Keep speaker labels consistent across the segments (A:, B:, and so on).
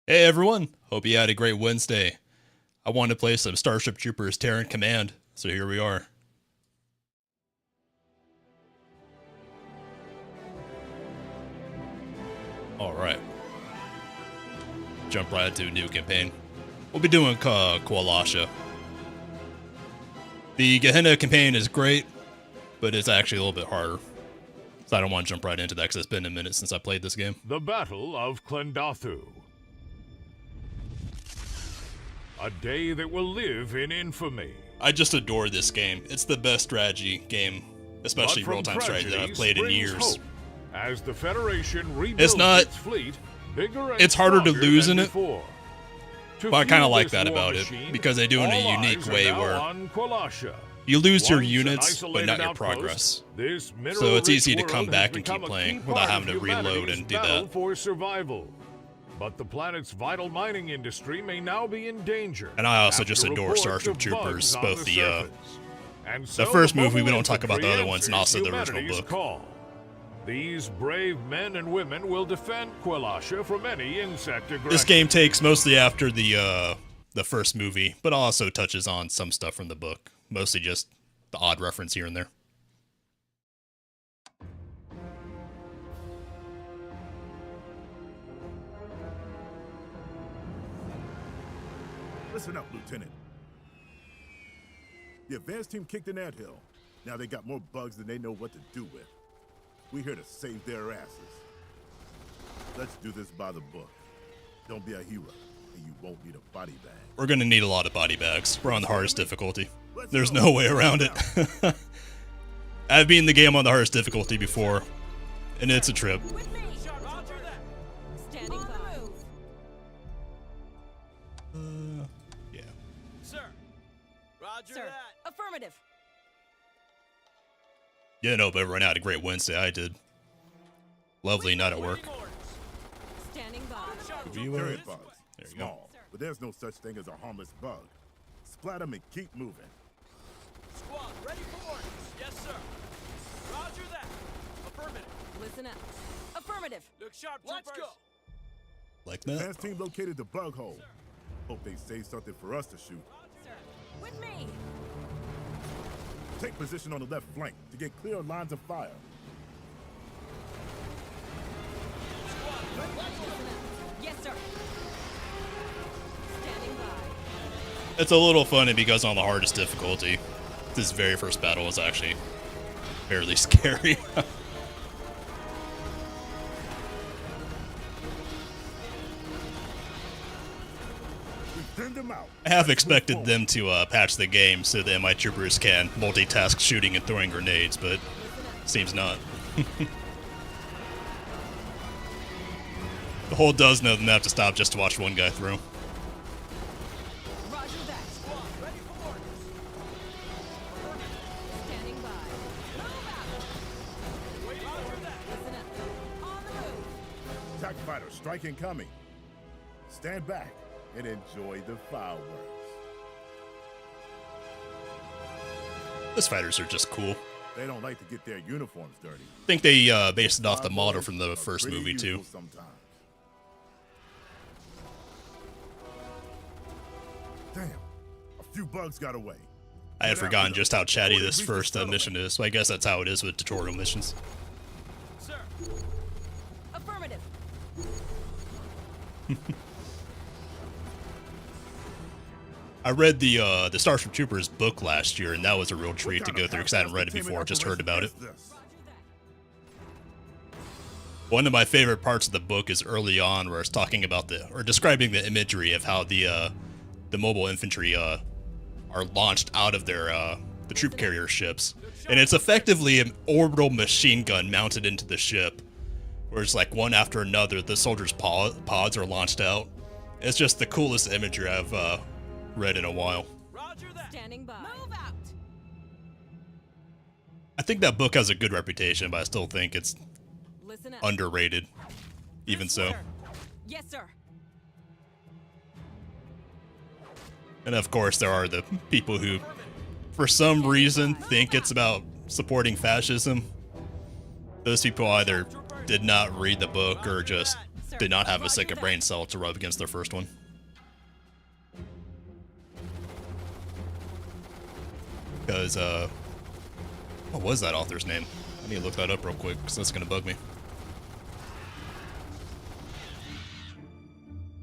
A: Hey everyone, hope you had a great Wednesday. I wanted to play some Starship Troopers Terran Command, so here we are. Alright. Jump right into a new campaign. We'll be doing Koalasha. The Gehenna campaign is great, but it's actually a little bit harder. So I don't want to jump right into that because it's been a minute since I played this game.
B: The Battle of Klendathu. A day that will live in infamy.
A: I just adore this game. It's the best strategy game, especially real-time strategy that I've played in years.
B: As the Federation rebuilds its fleet, bigger and
A: it's harder to lose in it,
B: before.
A: but I kind of like that about it, because they do it in a unique way where you lose your units, but not your progress. So it's easy to come back and keep playing without having to reload and do that.
B: For survival. But the planet's vital mining industry may now be in danger.
A: And I also just adore Starship Troopers, both the first movie, we don't talk about the other ones, and also the original book.
B: These brave men and women will defend Koalasha from any insect aggression.
A: This game takes mostly after the first movie, but also touches on some stuff from the book. Mostly just the odd reference here and there.
C: Listen up, Lieutenant. The advance team kicked an anthill. Now they got more bugs than they know what to do with. We're here to save their asses. Let's do this by the book. Don't be a hero, and you won't need a body bag.
A: We're gonna need a lot of body bags. We're on the hardest difficulty. There's no way around it. I've beaten the game on the hardest difficulty before, and it's a trip. Yeah.
D: Sir. Roger that. Affirmative.
A: Yeah, no, but right now had a great Wednesday. I did. Lovely night at work.
D: Standing by.
C: Period bugs.
A: There you go.
C: Small, but there's no such thing as a harmless bug. Splat them and keep moving.
D: Squad, ready for orders. Yes, sir. Roger that. Affirmative. Listen up. Affirmative. Look sharp, troopers. Let's go.
A: Like that?
C: Advance team located the bug hole. Hope they save something for us to shoot.
D: Sir. With me.
C: Take position on the left flank to get clear lines of fire.
D: Squad, ready for orders. Yes, sir. Standing by.
A: It's a little funny because on the hardest difficulty, this very first battle was actually fairly scary.
C: Them out.
A: I have expected them to patch the game so that my troopers can multitask shooting and throwing grenades, but seems not. The whole dozen of them have to stop just to watch one guy throw.
D: Roger that. Squad, ready for orders. Standing by. Move out. Waiting for that. Listen up. On the move.
C: Attack fighter, strike incoming. Stand back and enjoy the fireworks.
A: Those fighters are just cool.
C: They don't like to get their uniforms dirty.
A: I think they based it off the model from the first
C: Pretty
A: movie too.
C: useful sometimes. Damn, a few bugs got away.
A: I had forgotten just how chatty this first mission is, so I guess that's how it is with tutorial missions.
D: Sir. Affirmative.
A: I read the Starship Troopers book last year, and that was a real treat to go through because I hadn't read it before, just heard about it. One of my favorite parts of the book is early on, where it's talking about describing the imagery of how the mobile infantry are launched out of their the troop carrier ships, and it's effectively an orbital machine gun mounted into the ship, where it's like one after another the soldiers' pods are launched out. It's just the coolest imagery I've read in a while.
D: Roger that. Standing by. Move out.
A: I think that book has a good reputation, but I still think it's
D: Listen up.
A: underrated, even
D: Yes,
A: so.
D: sir. Yes, sir.
A: And of course, there are the people who, for some reason, think it's about supporting fascism. Those people either did not read the book or just
D: Sir.
A: did not have a second brain cell to rub against their first one. Because, what was that author's name? I need to look that up real quick, because that's going to bug me.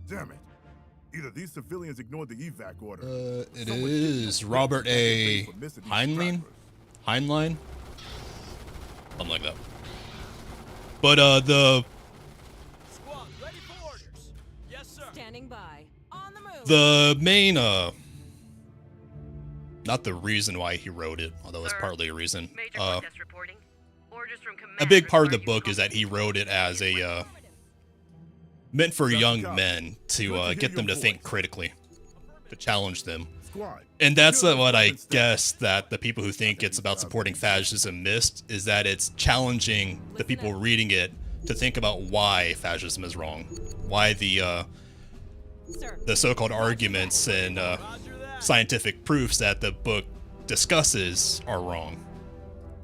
C: Damn it. Either these civilians ignored the evac order.
A: It is Robert A. Heinlein? Heinlein? Something like that. But, the
D: Squad, ready for orders. Yes, sir. Standing by. On the move.
A: The main, not the reason why he wrote it, although it's partly a reason. A big part of the book is that he wrote it as a, meant for young men to get them to think critically, to challenge them. And that's what I guess that the people who think it's about supporting fascism missed, is that it's challenging the people reading it to think about why fascism is wrong, why the so-called arguments and scientific proofs that the book discusses are wrong.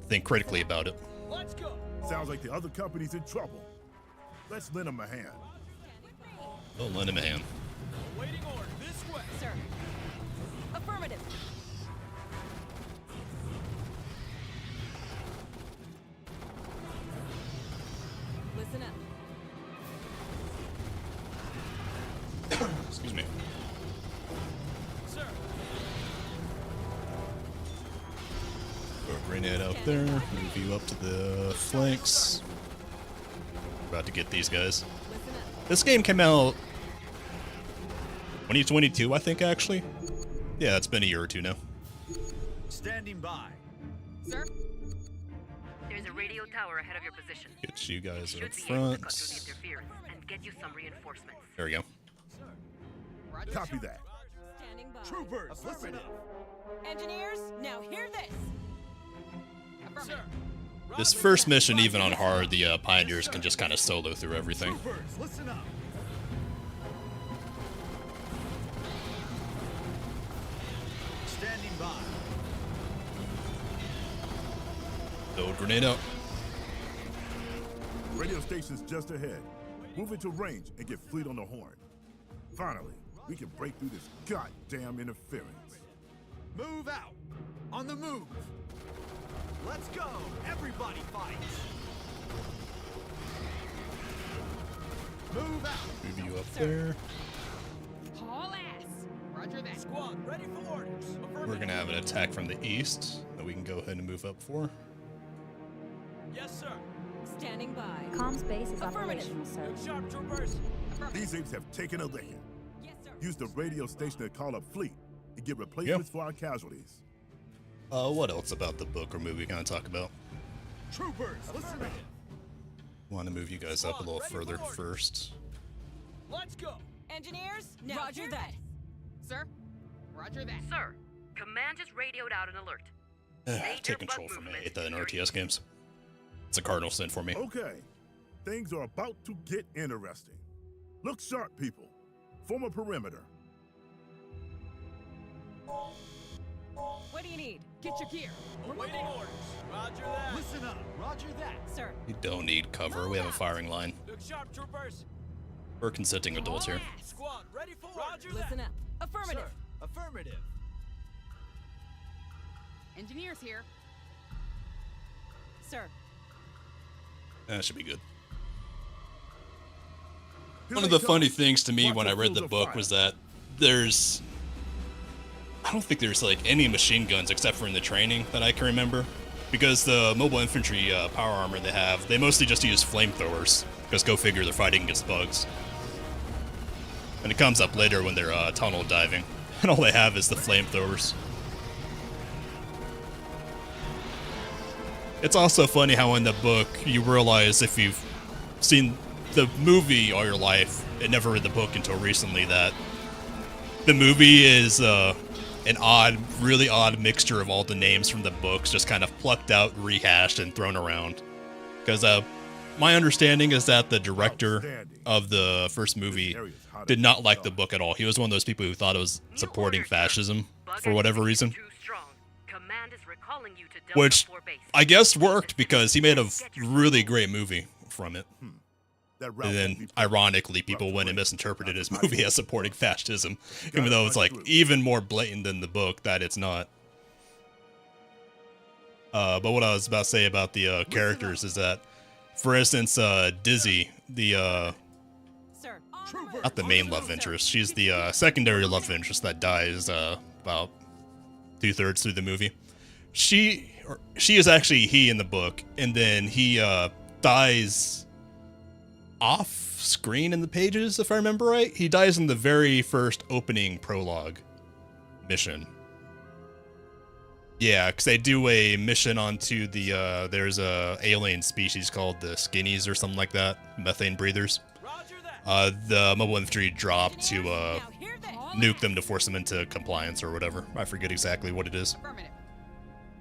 A: Think critically about it.
D: Let's go.
C: Sounds like the other company's in trouble. Let's lend them a hand.
A: Oh, lend him a hand.
D: Waiting order. This way. Sir. Affirmative. Listen up.
A: Excuse me.
D: Sir.
A: Throw a grenade out there. Move you up to the flanks. About to get these guys.
D: Listen up.
A: This game came out 2022, I think, actually. Yeah, it's been a year or two now.
E: Standing by.
D: Sir.
F: There's a radio tower ahead of your position.
A: Get you guys
F: Should
A: up
F: be able to cut through the
A: front.
F: interference and get you some reinforcements.
A: There we go.
D: Roger.
C: Copy that.
D: Standing by.
E: Troopers, listen up.
D: Engineers, now hear this. Sir.
A: This first mission, even on hard, the Pioneers can just kind of solo through everything.
E: Troopers, listen up. Standing by.
A: Throw a grenade out.
C: Radio station's just ahead. Move into range and get fleet on the horn. Finally, we can break through this goddamn interference.
E: Move out. On the move. Let's go. Everybody fights. Move out.
A: Move you up there.
D: Haul ass. Roger that. Squad, ready for orders.
A: We're gonna have an attack from the east that we can go ahead and move up for.
D: Yes, sir. Standing by.
G: Comms base is
D: Affirmative.
G: operational, sir.
D: Look sharp, troopers.
C: These apes have taken a licking.
D: Yes, sir.
C: Use the radio station to call up fleet and get replacements for our casualties.
A: What else about the book or movie can I talk about?
E: Troopers, listen up.
A: Want to move you guys up a little further first.
D: Let's go. Engineers, now Roger that. Sir. Roger that.
F: Sir, command just radioed out an alert.
A: Take control for me. I hate that in RTS games. It's a cardinal sin for me.
C: Okay, things are about to get interesting. Look sharp, people. Form a perimeter.
D: What do you need? Get your gear. We're waiting orders. Roger that.
E: Listen up. Roger that.
D: Sir.
A: You don't need cover. We have a firing line.
D: Look sharp, troopers.
A: We're consenting adults here.
D: Squad, ready for Roger that. Listen up. Affirmative.
E: Sir, affirmative.
D: Engineers here. Sir.
A: That should be good. One of the funny things to me when I read the book was that I don't think there's like any machine guns except for in the training that I can remember. Because the mobile infantry power armor they mostly just use flamethrowers. Because go figure, they're fighting against bugs. And it comes up later when they're tunnel diving. And all they have is the flamethrowers. It's also funny how in the book you realize, if you've seen the movie all your life and never read the book until recently, that the movie is an really odd mixture of all the names from the books, just kind of plucked out, rehashed, and thrown around. Because my understanding is that the director of the first movie did not like the book at all. He was one of those people who thought it was supporting fascism for whatever reason. Which I guess worked because he made a really great movie from it.
C: That route
A: And
C: won't
A: then,
C: be perfect.
A: ironically, people went and misinterpreted his movie as supporting fascism, even though it's like even more blatant than the book that it's not. But what I was about to say about the characters is that, for instance, Dizzy, the
D: Sir.
A: not the main love interest, she's the secondary love interest that dies about 2/3 through the movie. She is actually he in the book, and then he dies off screen in the pages, if I remember right. He dies in the very first opening prologue mission. Yeah, because they do a mission onto the there's a alien species called the Skinnies or something like that, methane breathers.
D: Roger that.
A: The mobile infantry drop to
D: Now hear this.
A: nuke them to force them into compliance or whatever. I forget exactly what it is.
D: Affirmative.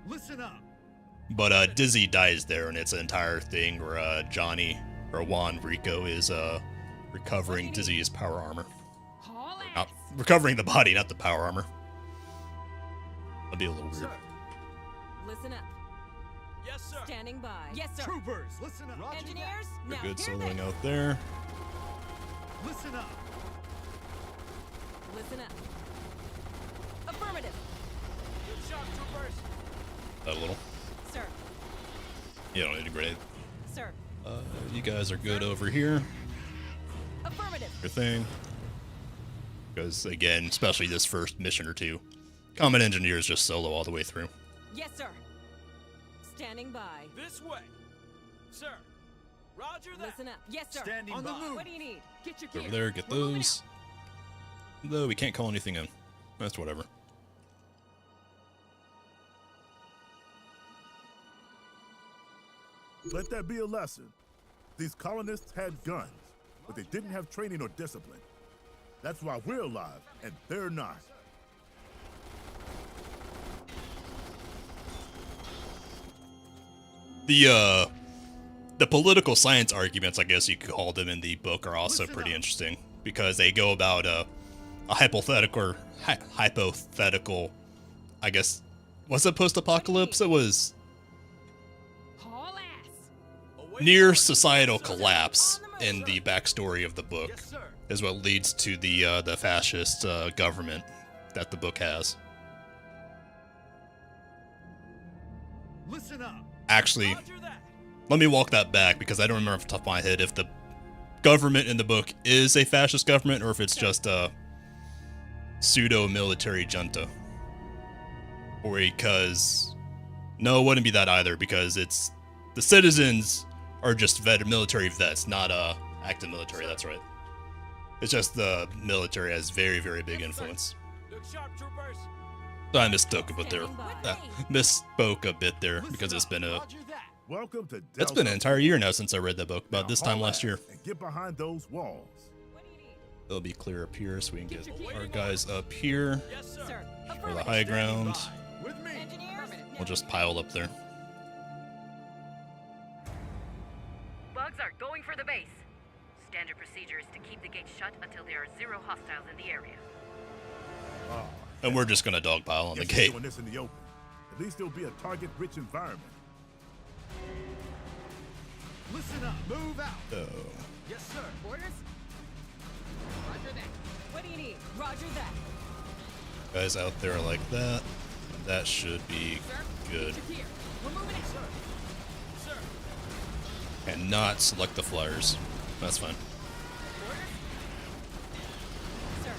E: Listen up.
A: But Dizzy dies there, and it's an entire thing where Johnny or Juan Rico is recovering Dizzy's power armor.
D: Haul
A: Not
D: ass.
A: recovering the body, not the power armor. That'd be a little weird.
D: Listen up.
G: Yes, sir.
D: Standing by. Yes, sir.
E: Troopers, listen up.
D: Engineers,
A: They're
D: now
A: good
D: hear
A: soloing
D: this.
A: out there.
E: Listen up.
D: Listen up. Affirmative.
G: Good shot, troopers.
A: A little.
D: Sir.
A: You don't need a grenade.
D: Sir.
A: You guys are good over here.
D: Affirmative.
A: Your thing. Because again, especially this first mission or two, Common Engineers just solo all the way through.
D: Yes, sir. Standing by.
G: This way. Sir. Roger that.
D: Listen up. Yes, sir.
E: Standing On the by. move.
D: What do you need? Get your gear.
A: Over there, get
D: We're moving
A: those. Though we can't call anything in. That's whatever.
C: Let that be a lesson. These colonists had guns, but they didn't have training or discipline. That's why we're alive, and they're not.
A: The political science arguments, I guess you could call them, in the book are also pretty interesting because they go about a hypothetical, I guess, was it post-apocalypse? It was
D: Haul ass.
G: Away
A: near
G: forward.
A: societal collapse in the backstory of the book
E: Yes, sir.
A: is what leads to the fascist government that the book has.
E: Listen up.
A: Actually,
G: Roger that.
A: let me walk that back because I don't remember off the top of my head if the government in the book is a fascist government or if it's just a pseudo-military junta. Or because... No, it wouldn't be that either because it's... The citizens are just military vets, not active military, that's right. It's just the military has very, very big influence.
G: Look sharp, troopers.
A: I misspoke a bit there. Misspoke a bit there because it's been a...
E: Roger that.
C: Welcome to
A: It's been an
C: Delta.
A: entire year now since I read that book,
C: Now
A: about this time
C: haul
A: last
C: ass
A: year.
C: And get behind those walls.
D: What do you need?
A: It'll be clear up here so we can get our guys up here
G: Yes, sir.
D: Sir.
A: for the
D: Affirmative.
A: high ground.
E: With me.
D: Engineers,
A: We'll just pile up there.
F: Bugs are going for the base. Standard procedure is to keep the gates shut until there are 0 hostiles in the area.
A: And we're just gonna dogpile on the
C: Guess we're
A: gate.
C: doing this in the open. At least it'll be a target-rich environment.
E: Listen up. Move out.
A: So,
E: Yes, sir.
D: orders. Roger that. What do you need? Roger that.
A: guys out there like that. That should be good.
D: Get your gear. We're moving in.
G: Sir.
A: And not select the flyers. That's fine.
D: Orders. Sir.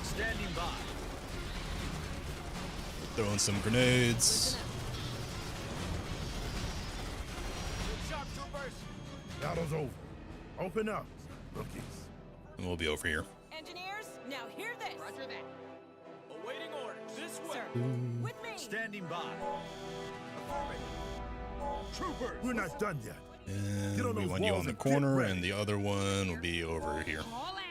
E: Standing by.
A: Throwing some grenades.
D: Listen up.
G: Look sharp, troopers.
C: Battle's over. Open up, rookies.
A: And we'll be over here.
D: Engineers, now hear this. Roger that.
G: Awaiting orders. This way.
D: Sir. With me.
E: Standing by. Troopers.
C: We're not done yet.
A: And
C: Get on
A: we
C: those
A: want you
C: walls
A: on the
C: and get
A: corner,
C: ready.
A: and the other one will be over here.
D: Haul ass.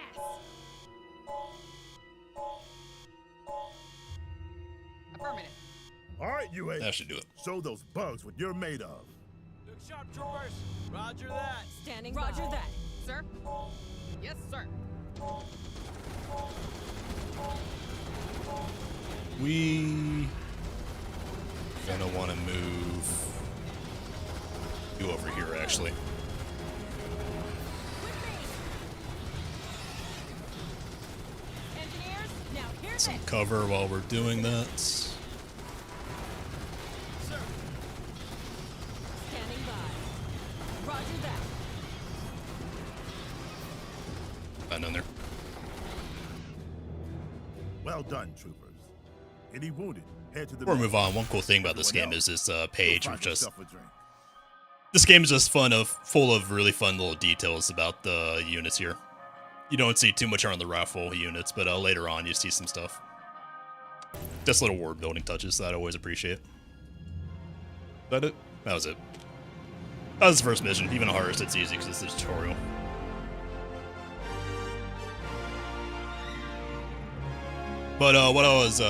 D: Affirmative.
C: All right, you eight.
A: That should do it.
C: Show those bugs what you're made of.
G: Look sharp, troopers. Roger that.
D: Standing by. Roger that. Sir. Yes, sir.
A: We gonna want to move you over here, actually. Get some cover while we're doing that.
D: Sir. Standing by. Roger that.
A: Not down there.
C: Well done, troopers. Any wounded, head to the
A: Before we
C: med.
A: move on, one cool thing about this game is this page,
C: Find
A: which just
C: yourself a drink.
A: this game is just full of really fun little details about the units here. You don't see too much on the raffle units, but later on you see some stuff. Just little world building touches that I always appreciate. Is that it? That was it. That was the first mission. Even the hardest, it's easy because it's a tutorial. But what I was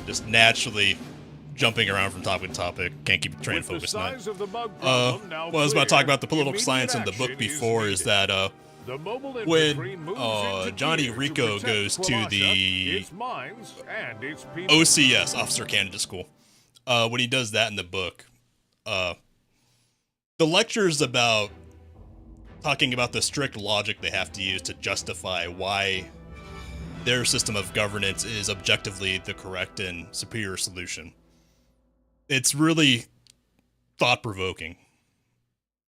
A: just naturally jumping around from topic to topic, can't keep train
B: With the
A: focused tonight.
B: size of the bug problem now
A: What I was about to talk about the
B: clear,
A: political science in the
B: immediate
A: book
B: action is
A: before is
B: needed.
A: that
B: The mobile
A: when
B: infantry moves into
A: Johnny
B: gear to
A: Rico
B: protect
A: goes to
B: Kwalasha,
A: the
B: its mines, and its people.
A: OCS, Officer Candidate School, when he does that in the book, the lectures about talking about the strict logic they have to use to justify why their system of governance is objectively the correct and superior solution. It's really thought-provoking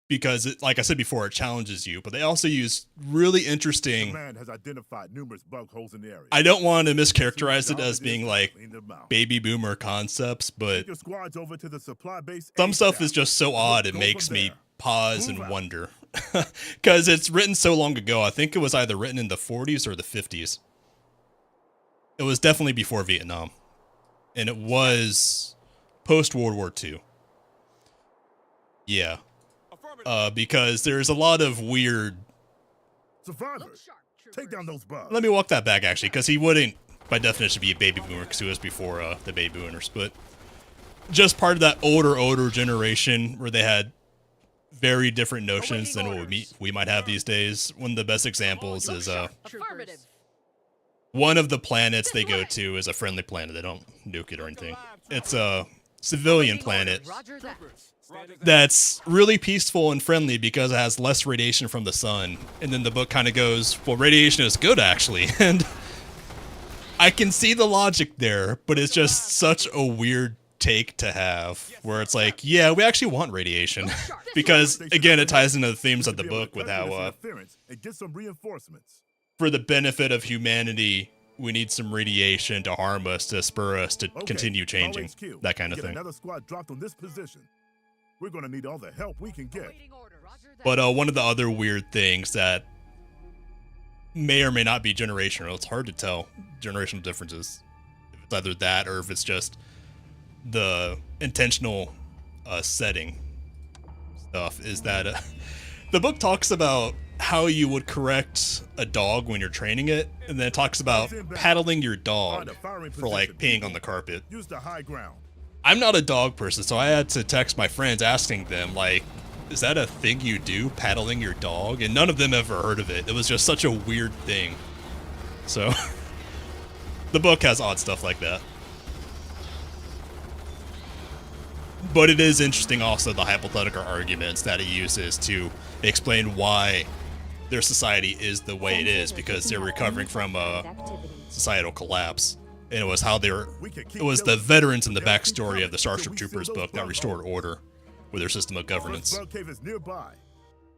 A: because, like I said before, it challenges you, but they also use really interesting...
C: Command has identified numerous bug holes in the area.
A: I don't want to mischaracterize it as being like
C: Clean them out.
A: baby boomer concepts, but
C: Take your squads over to the supply base.
A: some stuff
C: ASAP.
A: is just so odd it
C: Go
A: makes
C: from
A: me
C: there.
A: pause
C: Move
A: and
C: out.
A: wonder. Because it's written so long ago. I think it was either written in the 40s or the 50s. It was definitely before Vietnam. And it was post-World War II. Yeah. Because there's a lot of weird...
C: Survivors, take down those bugs.
A: Let me walk that back, actually, because he wouldn't, by definition, be a baby boomer, because he was before the baby boomers. But just part of that older generation where they had very different notions than what we might have these days. One of the best examples is
D: Affirmative.
A: one of the planets they go to is a friendly planet. They don't nuke it or anything. It's a civilian planet
D: Roger that.
A: that's really peaceful and friendly because it has less radiation from the sun. And then the book kind of goes, well, radiation is good, actually. And I can see the logic there, but it's just such a weird take to have where it's like, yeah, we actually want radiation. Because, again, it ties into the themes of the book with how,
C: and get some reinforcements.
A: for the benefit of humanity, we need some radiation to harm us, to spur us to
C: Okay,
A: continue changing.
C: HQ,
A: That kind of
C: get
A: thing.
C: Another squad dropped on this position. We're gonna need all the help we can get.
A: But one of the other weird things that may or may not be generational, it's hard to tell generational differences. If it's either that or if it's just the intentional setting stuff, is that the book talks about how you would correct a dog when you're training it, and then it talks about paddling your dog for like peeing on the carpet.
C: Use the high ground.
A: I'm not a dog person, so I had to text my friends asking them, like, is that a thing you do, paddling your dog? And none of them ever heard of it. It was just such a weird thing. So, the book has odd stuff like that. But it is interesting also the hypothetical arguments that it uses to explain why their society is the way it is, because they're recovering from a societal collapse. And it was how they were, it was the veterans in the backstory of the Starship Troopers book that restored order with their system of governance.
C: Bug cave is nearby.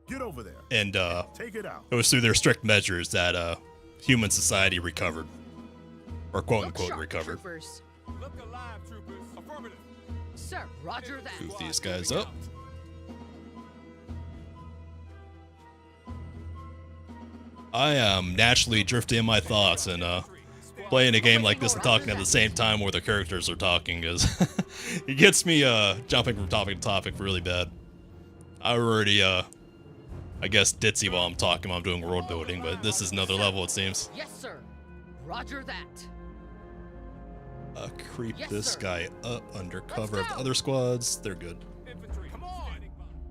C: Get over there.
A: And
C: Take it out.
A: it was through their strict measures that human society recovered. Or quote unquote recovered.
D: Troopers.
G: Look alive, troopers. Affirmative.
D: Sir, roger that.
A: Move these guys up. I am naturally drifting in my thoughts, and playing a game like this and talking at the same time where the characters are talking is it gets me jumping from topic to topic really bad. I already I guess ditzy while I'm talking while I'm doing world building, but this is another level, it seems.
D: Yes, sir. Roger that.
A: Creep
D: Yes,
A: this
D: sir.
A: guy up under cover of the
D: go.
A: other squads. They're good.
G: Infantry. Come on.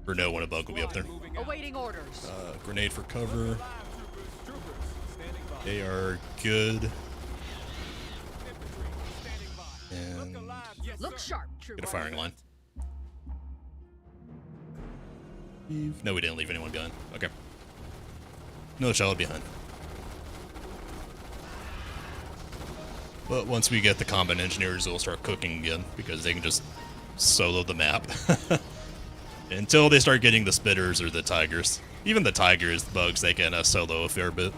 A: For no one, a bug will be up there.
G: Moving out.
D: Awaiting orders.
A: Grenade for cover.
G: Alive, troopers. Troopers. Standing by.
A: They are good.
G: Infantry. Standing by.
A: And
G: Look alive. Yes,
D: Look
G: sir.
D: sharp,
A: get
D: trooper.
A: a firing line. No, we didn't leave anyone behind. Okay. No shell behind. But once we get the combat engineers, we'll start cooking again because they can just solo the map. Until they start getting the spitters or the tigers. Even the tigers, the bugs, they can solo a fair bit.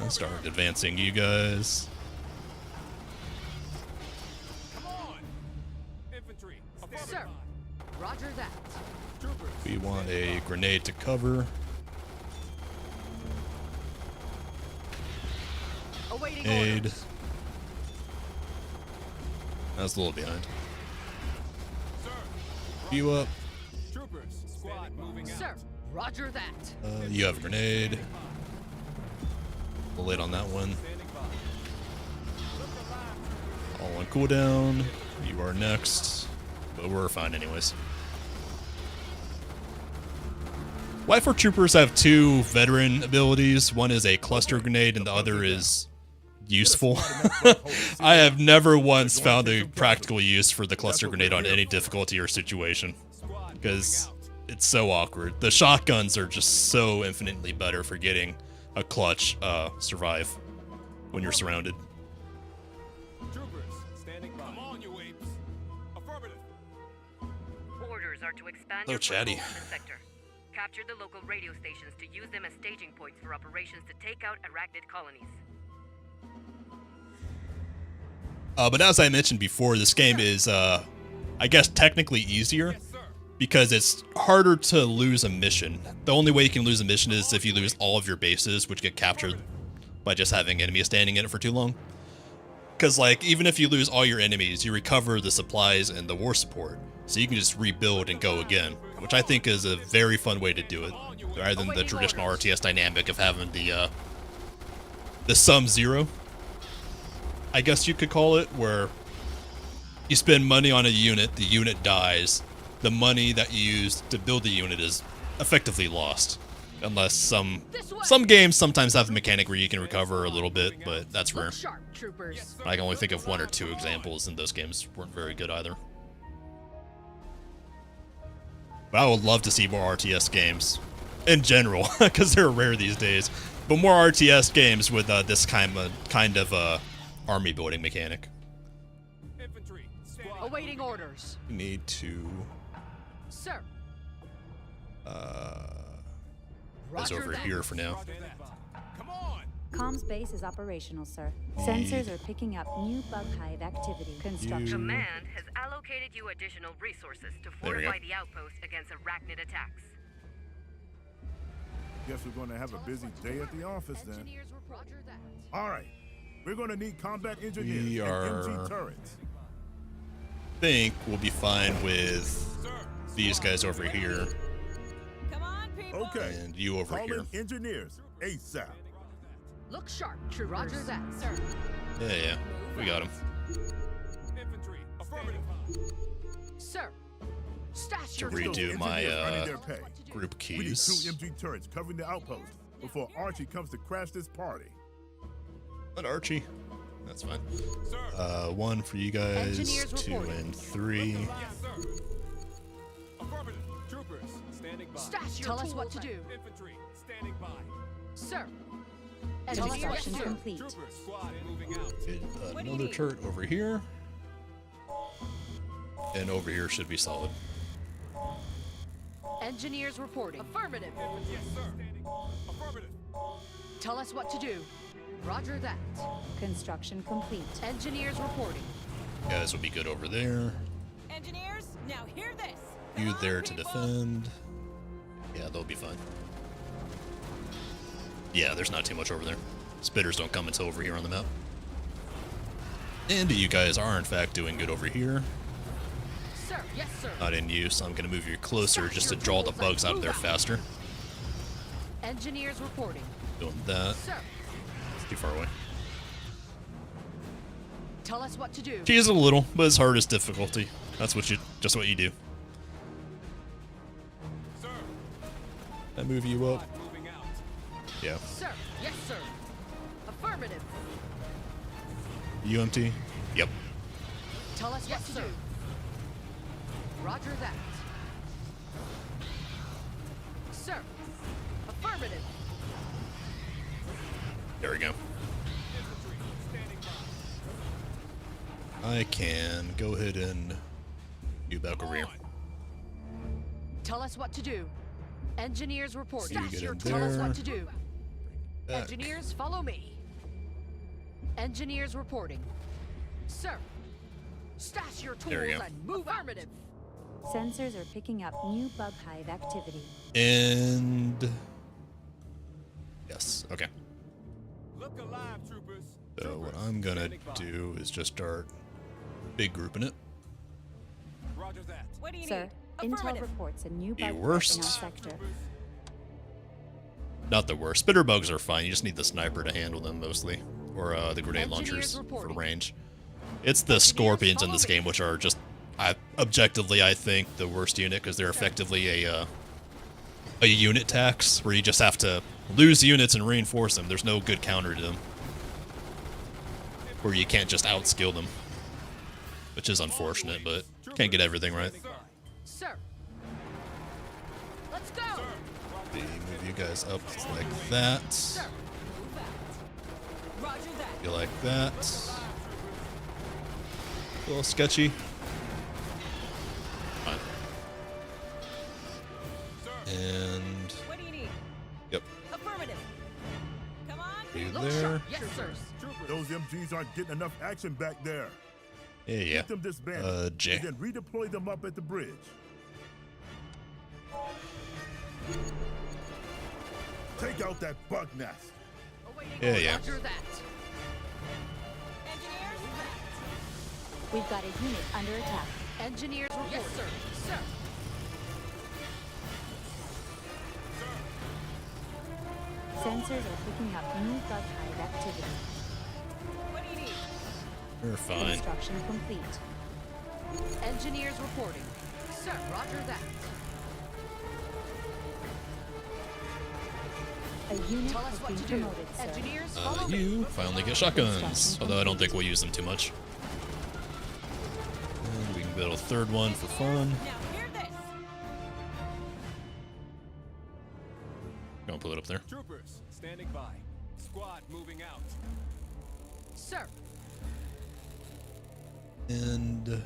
A: Start advancing you guys.
E: Come on! Infantry,
F: Sir, roger that.
E: troopers.
A: We want a grenade to cover.
F: Awaiting
A: Aid.
F: orders.
A: That's a little behind.
E: Sir,
A: You up.
E: troopers. Squad moving out.
F: Sir, roger that.
A: You have a grenade. We'll wait on that one.
E: Standing by.
A: All on cooldown. You are next. But we're fine anyways. White 4 troopers have 2 veteran abilities. One is a cluster grenade and the other is useful. I have never once found a practical use for the cluster grenade on any difficulty or situation. Because it's so awkward. The shotguns are just so infinitely better for getting a clutch survive when you're surrounded.
E: Troopers, standing by. Come on, you apes. Affirmative.
F: Orders are to expand
A: Oh,
F: your
A: chatty.
F: foothold in the sector. Capture the local radio stations to use them as staging points for operations to take out arachnid colonies.
A: But as I mentioned before, this game is, I guess, technically easier.
E: Yes, sir.
A: Because it's harder to lose a mission. The only way you can lose a mission is if you lose all of your bases, which get captured by just having enemies standing in it for too long. Because, like, even if you lose all your enemies, you recover the supplies and the war support. So you can just rebuild and go again, which I think is a very fun way to do it. Rather than the traditional RTS dynamic of having the sum zero, I guess you could call it, where you spend money on a unit, the unit dies, the money that you used to build the unit is effectively lost. Unless some games sometimes have a mechanic where you can recover a little bit, but that's rare.
F: Sharp, troopers.
A: I can only think of 1 or 2 examples, and those games weren't very good either. But I would love to see more RTS games in general, because they're rare these days. But more RTS games with this kind of army building mechanic.
E: Infantry, standing.
F: Awaiting orders.
A: We need to
F: Sir,
A: is over
F: that.
A: here for now.
E: Standing by. Come on!
H: Comms base is operational, sir. Sensors are picking up new bug hive activity. Construction.
F: Command has allocated you additional resources to
A: There we
F: fortify
A: go.
F: the outpost against arachnid attacks.
C: Guess we're gonna have a busy day at the office then.
F: Engineers were roger that.
C: All right, we're gonna need combat engineers
A: We
C: and
A: are-
C: MG turrets.
A: Think we'll be fine with these guys over here
D: Come on, people.
C: Okay,
A: and you over
C: call
A: here.
C: in engineers ASAP.
F: Look sharp, troopers. Roger that, sir.
A: Yeah, we got him.
E: Infantry, affirmative.
F: Sir, stash
A: To
F: your
A: redo
C: Engineers
A: my
C: earning their pay.
A: group
C: We need 2
A: keys.
C: MG turrets covering the outpost before Archie comes to crash this party.
A: Let Archie. That's fine.
E: Sir.
A: 1 for you guys,
F: Engineers
A: 2
F: reporting.
A: and 3.
E: Yes, sir. Affirmative. Troopers, standing by.
F: Stash your Tell us what to do.
E: Infantry, standing by.
F: Sir.
H: Construction
F: Sir.
H: complete.
E: Troopers, squad moving out.
A: Get
D: What do you
A: another
D: need?
A: turret over here. And over here should be solid.
F: Engineers reporting. Affirmative.
E: Yes, sir. Standing. Affirmative.
F: Tell us what to do. Roger that.
H: Construction complete.
F: Engineers reporting.
A: You guys will be good over there.
D: Engineers, now hear this.
A: You
D: Come on,
A: there to
D: people.
A: defend. Yeah, they'll be fine. Yeah, there's not too much over there. Spitters don't come until over here on the map. And you guys are, in fact, doing good over here.
F: Sir, yes, sir.
A: Not in use. I'm going to move you closer just to draw the bugs out of there faster.
F: Engineers reporting.
A: Doing that.
F: Sir,
A: It's too far away.
F: tell us what to do.
A: Cheese a little, but it's hardest difficulty. That's what you do.
E: Sir.
A: I move you up.
E: Squad moving out.
A: Yeah.
F: Sir, yes, sir. Affirmative.
A: UMT? Yep.
F: Tell us what to do. Roger that. Sir. Affirmative.
A: There we go. I can go ahead and get back over here.
F: Tell us what to do. Engineers report.
A: So you get in
F: Tell us
A: there.
F: what to do.
A: Back.
F: Engineers, follow me. Engineers reporting. Sir, stash your
A: There we
F: tools
A: go.
F: and move. Affirmative.
H: Sensors are picking up new bug hive activity.
A: And yes, okay.
E: Look alive, troopers.
A: So what I'm gonna do is just start big grouping it.
E: Roger that.
D: What do you
H: Sir,
D: need?
H: Intel
D: Affirmative.
H: reports a new
A: The
H: bug threat
A: worst.
H: in our sector.
A: Not the worst. Spitter bugs are fine. You just need the sniper to handle them mostly, or the grenade
F: Engineers
A: launchers for
F: reporting.
A: range. It's the scorpions in this game which are just, objectively, I think, the worst unit because they're effectively a unit tax where you just have to lose units and reinforce them. There's no good counter to them, where you can't just outskill them, which is unfortunate, but can't get everything right.
F: Sir. Let's go.
A: Move you guys up like that.
F: Sir.
D: Roger that.
A: You like that. A little sketchy. Fine. And
D: What do you need?
A: yep,
D: Affirmative. Come on.
A: you
F: Look
A: there.
F: sharp. Yes, sir.
C: Those MGs aren't getting enough action back there.
A: Yeah, yeah.
C: Get them disbanded.
A: J.
C: And then redeploy them up at the bridge. Take out that bug nest.
F: Awaiting
A: Yeah,
F: order.
A: yeah.
F: Roger that.
D: Engineers.
H: We've got a unit under attack.
F: Engineers report. Yes, sir. Sir.
H: Sensors are picking up new bug hive activity.
D: What do you need?
A: You're fine.
H: Construction complete.
F: Engineers reporting. Sir, roger that.
H: A unit
F: Tell us
H: has
F: what
H: been
F: to do.
H: promoted, sir.
F: Engineers, follow me.
A: You finally get shotguns, although I don't think we'll use them too much. And we can build a third one for fun.
D: Now hear this.
A: Gonna put it up there.
E: Troopers, standing by. Squad moving out.
F: Sir.
A: And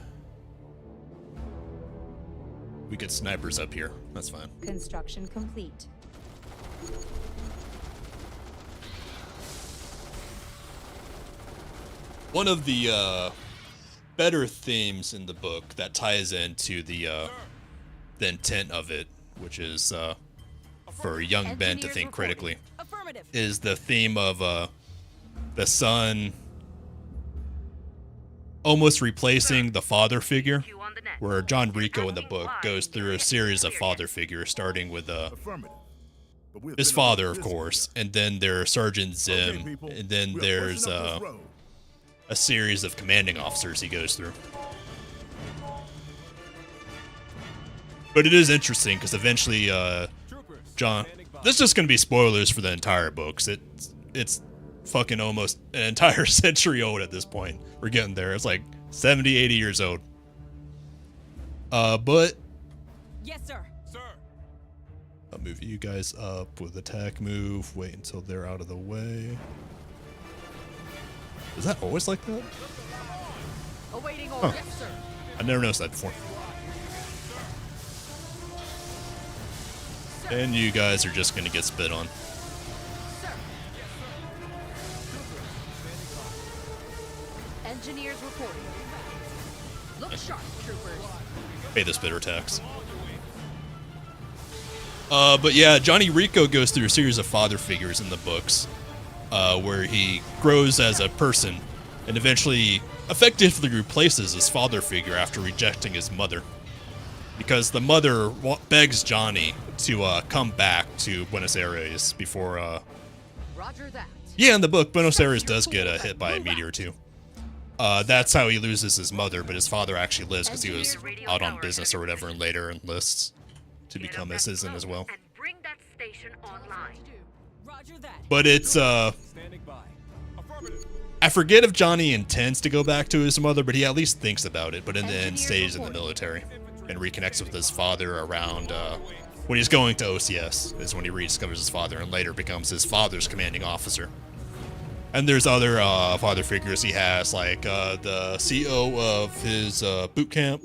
A: we get snipers up here. That's fine.
H: Construction complete.
A: One of the better themes in the book that ties into the intent of it, which is for young Ben to
F: Engineers
A: think
F: reporting.
A: critically,
D: Affirmative.
A: is the theme of the son almost replacing the father figure, where John Rico in the book goes through a series of father figures, starting with
C: Affirmative. But we're
A: his
C: finna
A: father,
C: go
A: of
C: this
A: course, and then there's Sergeant
C: way. Okay,
A: Zim,
C: people,
A: and then
C: we are
A: there's
C: pushing up this road.
A: a series of commanding officers he goes through. But it is interesting because eventually,
E: Troopers,
A: John,
E: standing by.
A: this is just gonna be spoilers for the entire books. It's fucking almost an entire century old at this point. We're getting there. It's like 70, 80 years old. But
D: Yes, sir.
E: Sir,
A: I'll move you guys up with attack move. Wait until they're out of the way. Is that always like that?
F: Awaiting order. Yes, sir.
A: I never noticed that before. And you guys are just gonna get spit on.
F: Sir. Engineers reporting. Look sharp, troopers.
A: Pay the spitter tax. But yeah, Johnny Rico goes through a series of father figures in the books, where he grows as a person and eventually effectively replaces his father figure after rejecting his mother. Because the mother begs Johnny to come back to Buenos Aires before,
F: Roger that.
A: yeah, in the book, Buenos Aires does get hit by a meteor too. That's how he loses his mother, but his father actually lives because he was out on business or whatever and later enlists to become a citizen as well.
F: And bring that station online.
D: Roger that.
A: But it's,
E: standing by. Affirmative.
A: I forget if Johnny intends to go back to his mother, but he at least thinks about it, but in the end stays in the military and reconnects with his father around, when he's going to OCS, is when he rediscovers his father and later becomes his father's commanding officer. And there's other father figures he has, like the CEO of his boot camp,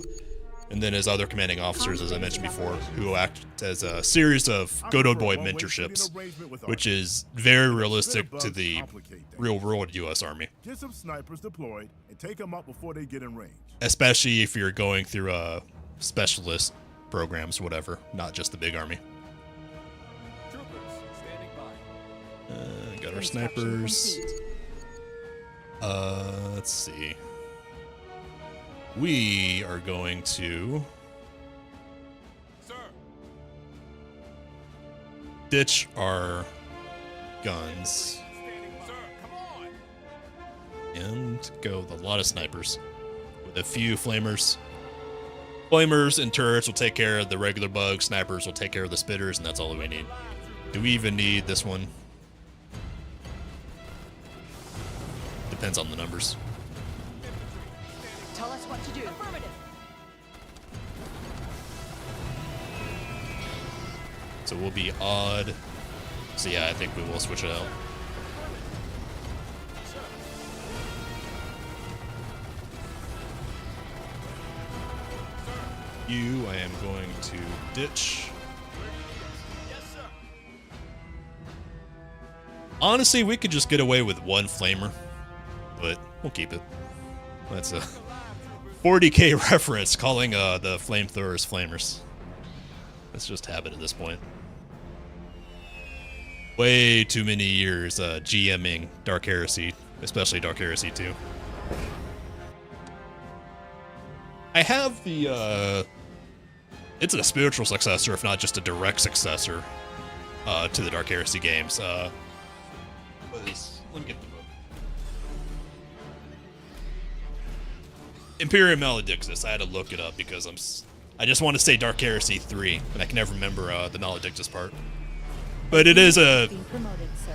A: and then his other commanding officers, as I mentioned before, who act as a series of good old boy mentorships, which is very realistic to the real world U.S. Army.
C: Get some snipers deployed and take them out before they get in range.
A: Especially if you're going through specialist programs, whatever, not just the big army.
G: Troopers, standing by.
A: Got our
H: Construction
A: snipers.
H: complete.
A: Let's see. We are going to
B: Sir.
A: ditch our guns
B: Sir, come on.
A: and go with a lot of snipers with a few flamers. Flamers and turrets will take care of the regular bugs. Snipers will take care of the spitters, and that's all we need. Do we even need this one? Depends on the numbers.
D: Tell us what to do. Affirmative.
A: So we'll be odd. So yeah, I think we will switch it out. You, I am going to ditch.
G: Yes, sir.
A: Honestly, we could just get away with one flamer, but we'll keep it. That's a 40k reference, calling the flamethrowers flamers. That's just habit at this point. Way too many years GMing Dark Heresy, especially Dark Heresy 2. I have the, it's a spiritual successor, if not just a direct successor, to the Dark Heresy games. Let me get the book. Imperium Maledictus. I had to look it up because I just want to say Dark Heresy 3, and I can never remember the Maledictus part. But it is
H: Being promoted, sir.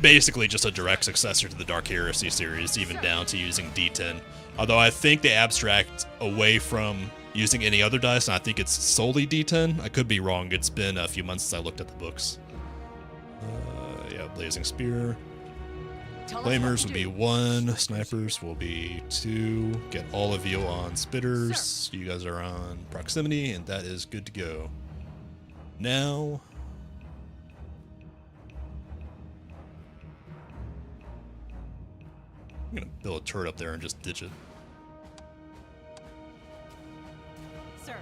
A: basically just a direct successor to the Dark Heresy series, even down to using D10. Although I think they abstract away from using any other dice, and I think it's solely D10. I could be wrong. It's been a few months since I looked at the books. Yeah, Blazing Spear. Flamers will be 1. Snipers will be 2. Get all of you on spitters. You guys are on proximity, and that is good to go. Now... I'm gonna build a turret up there and just ditch it.
D: Sir.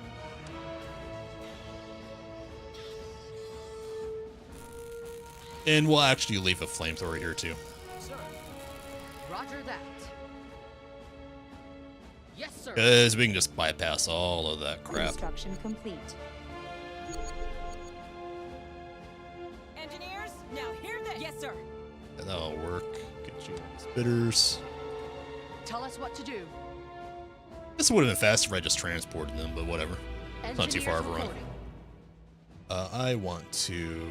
A: And we'll actually leave a flamethrower here too.
D: Sir. Roger that. Yes, sir.
A: Because we can just bypass all of that crap.
H: Construction complete.
D: Engineers, now hear this. Yes, sir.
A: And that'll work. Get you spitters.
D: Tell us what to do.
A: This would have been faster if I just transported them, but whatever. It's not too far of a run. I want to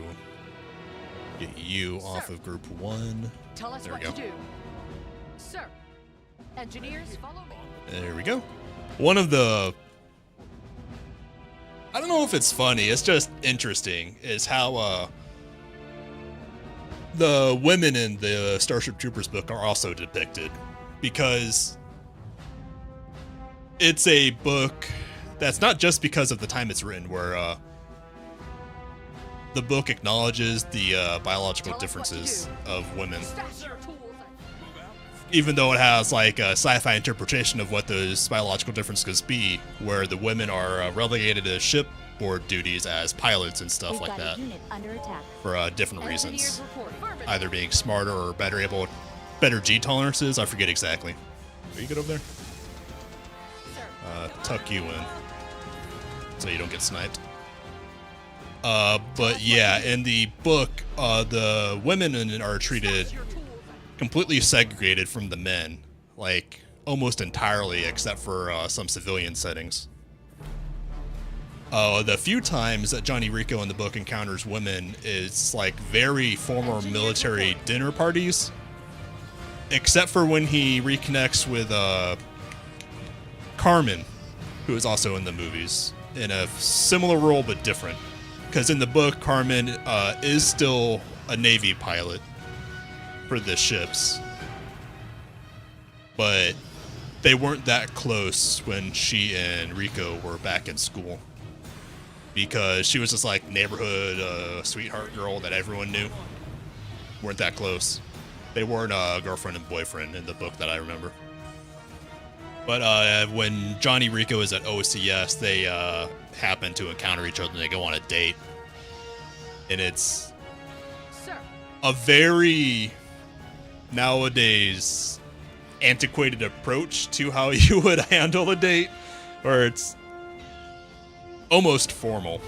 A: get you off of group 1.
D: Tell us
A: There
D: what
A: we go.
D: to do. Sir. Engineers, follow me.
A: There we go. One of the... I don't know if it's funny, it's just interesting, is how the women in the Starship Troopers book are also depicted. Because it's a book that's not just because of the time it's written, where the book acknowledges the biological differences of women. Even though it has like a sci-fi interpretation of what those biological differences could be, where the women are relegated to shipboard duties as pilots and stuff
H: We've
A: like
H: got
A: that,
H: a unit under attack.
A: for different reasons,
D: Engineers reporting.
A: either being smarter or better G tolerances. I forget exactly. Are you good over there? Tuck you in so you don't get sniped. But yeah, in the book, the women are treated completely segregated from the men, like almost entirely, except for some civilian settings. The few times that Johnny Rico in the book encounters women is like very former military dinner parties, except for when he reconnects with Carmen, who is also in the movies, in a similar role but different. Because in the book, Carmen is still a Navy pilot for the ships, but they weren't that close when she and Rico were back in school, because she was just like neighborhood sweetheart girl that everyone knew. Weren't that close. They weren't girlfriend and boyfriend in the book that I remember. But when Johnny Rico is at OCS, they happen to encounter each other and they go on a date. And it's a very nowadays antiquated approach to how you would handle a date, where it's almost formal.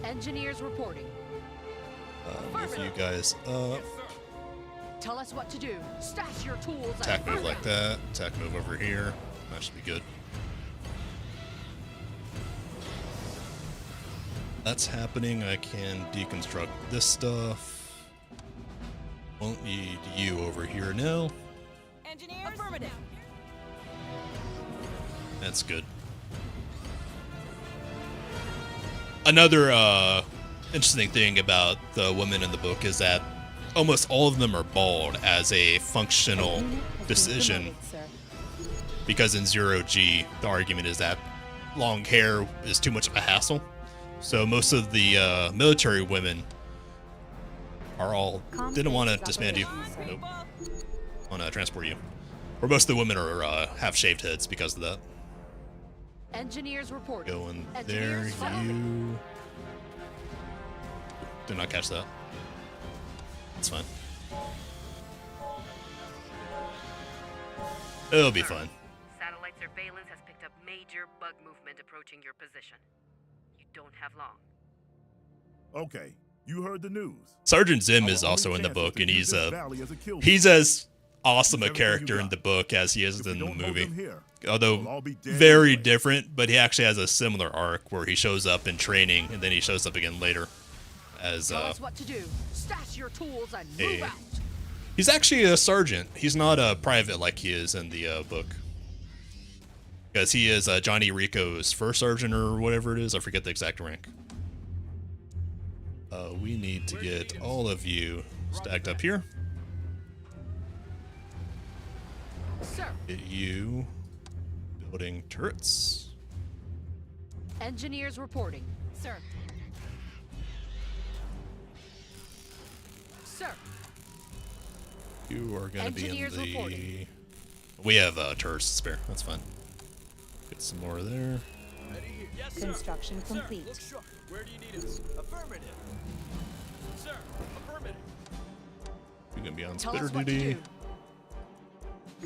F: Engineers reporting.
A: Move you guys up.
F: Tell us what to do. Stash your tools.
A: Attack move like that. Attack move over here. That should be good. That's happening. I can deconstruct this stuff. Won't need you over here now.
D: Engineers? Affirmative.
A: That's good. Another interesting thing about the women in the book is that almost all of them are bald as a functional decision, because in 0G, the argument is that long hair is too much of a hassle. So most of the military women are all didn't want to disband you. Nope. Want to transport you. Or most of the women are have shaved heads because of that.
F: Engineers reporting.
A: Going there, you. Did not catch that. It's fine. It'll be fine.
F: Satellite surveillance has picked up major bug movement approaching your position. You don't have long.
C: Okay, you heard the news.
A: Sergeant Zim is also in the book, and he's as awesome a character in the book as he is in the movie. Although very different, but he actually has a similar arc where he shows up in training and then he shows up again later as
F: what to do. Stash your tools and move out.
A: He's actually a sergeant. He's not a private like he is in the book. Because he is Johnny Rico's first sergeant or whatever it is. I forget the exact rank. We need to get all of you stacked up here.
F: Sir.
A: Get you building turrets.
F: Engineers reporting. Sir. Sir.
A: You are going to be in the...
F: Reporting.
A: We have turrets to spare. That's fine. Get some more there.
D: Yes, sir.
H: Construction
D: Sir,
H: complete.
D: look sharp. Where do you need us? Affirmative. Sir, affirmative.
A: You're going to be on
F: Tell
A: spitter
F: us what to
A: duty.
F: do.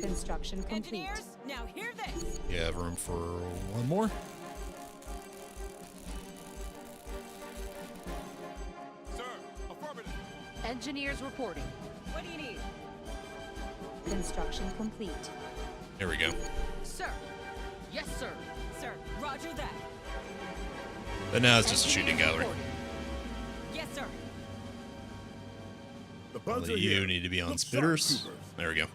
H: Construction complete.
D: Engineers, now hear this.
A: You have room for one more.
B: Sir, affirmative.
F: Engineers reporting.
D: What do you need?
H: Construction complete.
A: There we go.
F: Sir. Yes, sir.
D: Sir, roger that.
A: But now it's just a shooting gallery.
D: Yes, sir.
C: The bugs
A: Only
C: are
A: you
C: here.
A: need to be on
C: Look sharp,
A: spitters.
C: troopers.
A: There we go.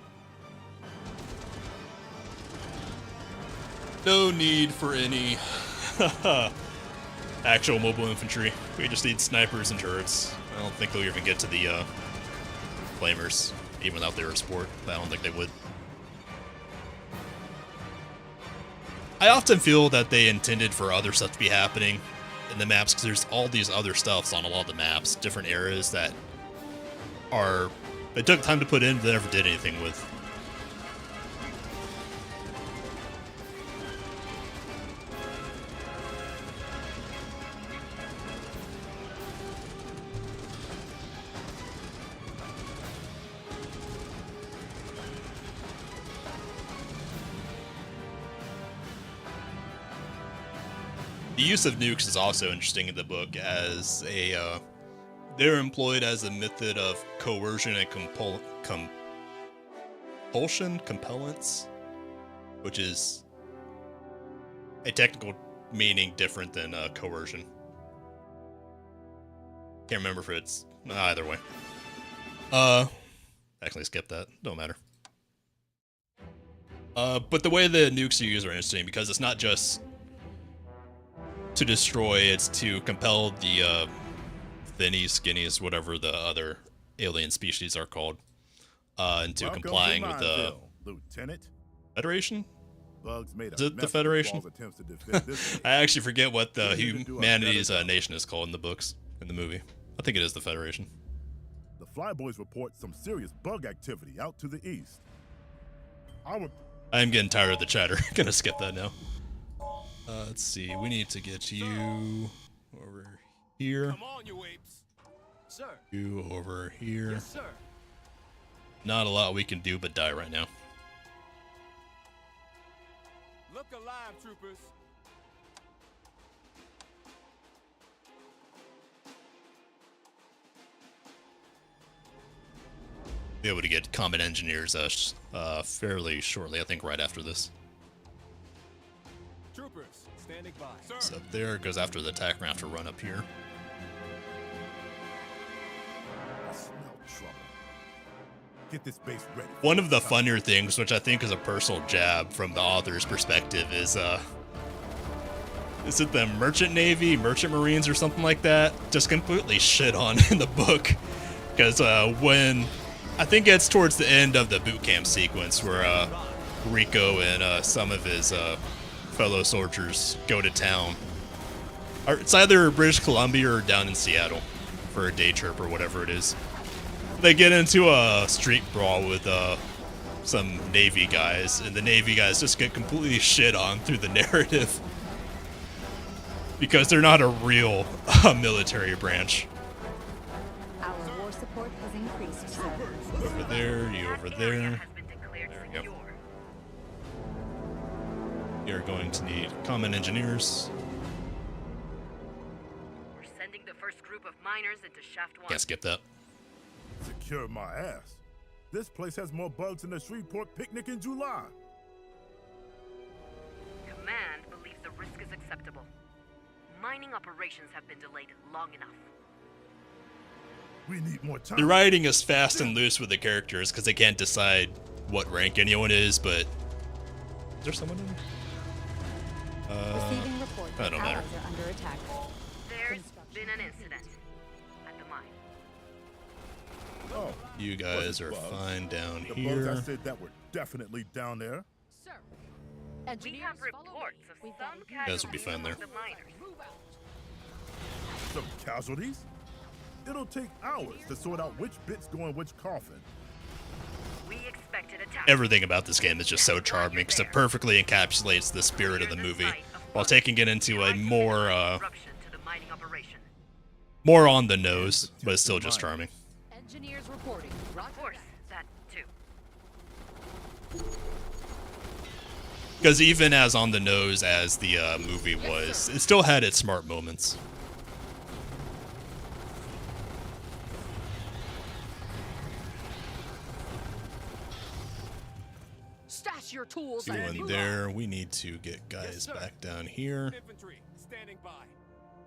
A: No need for any actual mobile infantry. We just need snipers and turrets. I don't think they'll even get to the flamers, even without their support. I don't think they would. I often feel that they intended for other stuff to be happening in the maps, because there's all these other stuffs on a lot of the maps, different eras that are they took time to put in, but they never did anything with. The use of nukes is also interesting in the book, as a they're employed as a method of coercion and compellence, which is a technical meaning different than coercion. Can't remember if it's either way. Actually skip that. Don't matter. But the way the nukes are used are interesting, because it's not just to destroy, it's to compel the thinnies, skinnies, whatever the other alien species are called, into
C: Welcome
A: complying
C: to
A: with the
C: Mineville, Lieutenant.
A: Federation.
C: Bugs made a
A: Is it the
C: mess of
A: Federation?
C: Squall's attempts to defend this
A: I actually forget what the
C: We need to do a
A: humanity's
C: better job.
A: nation is called in the books, in the movie. I think it is the Federation.
C: The Flyboys report some serious bug activity out to the east. Our
A: I'm getting tired of the chatter. Gonna skip that now. Let's see. We need to get you over here.
G: Come on, you apes. Sir.
A: You over here.
G: Yes, sir.
A: Not a lot we can do but die right now.
G: Look alive, troopers.
A: Be able to get combat engineers fairly shortly. I think right after this.
G: Troopers, standing by. Sir.
A: So up there goes after the attack. We're gonna have to run up here.
C: I smell trouble. Get this base ready.
A: One of the funnier things, which I think is a personal jab from the author's perspective, is it the Merchant Navy, Merchant Marines, or something like that? Just completely shit on in the book, because when I think it's towards the end of the boot camp sequence where Rico and some of his fellow soldiers go to town. Or it's either British Columbia or down in Seattle for a day trip or whatever it is. They get into a street brawl with some Navy guys, and the Navy guys just get completely shit on through the narrative because they're not a real military branch.
H: Our war support has increased, sir.
A: Over there, you over there.
F: Has been declared
A: There we go.
F: secure.
A: You're going to need common engineers.
F: We're sending the first group of miners into Shaft 1.
A: Can't skip that.
C: Secure my ass. This place has more bugs than the Shreveport picnic in July.
F: Command believes the risk is acceptable. Mining operations have been delayed long enough.
C: We need more time.
A: The writing is fast and loose with the characters because they can't decide what rank anyone is, but... Is there someone in?
H: Receiving report
A: that
H: that
A: don't matter.
H: allies are under attack.
F: There's been an incident at the mine.
C: Oh,
A: You guys are
C: bugs?
A: fine down
C: the bugs I
A: here.
C: said that were definitely down there.
D: Sir.
F: We
D: Engineers,
F: have
D: follow
F: reports
D: me.
F: of
D: We've
F: some
D: got
A: guys will be
F: casualties
A: fine there.
F: among the miners.
D: Move out.
C: Some casualties? It'll take hours to sort out which bits go in which coffin.
F: We expected attack.
A: Everything about this game is just so charming because it perfectly encapsulates the spirit of the movie while taking it into a more
F: Disruption to the mining operation.
A: more on the nose, but it's still just charming.
D: Engineers reporting.
F: Of
D: Roger
F: course,
D: that.
F: that too.
A: Because even as on the nose as the movie was, it still had its smart moments.
D: Stash your tools
A: You
D: and
A: in
D: move
A: there. We need to get guys
G: sir.
A: back down here.
G: Infantry, standing by.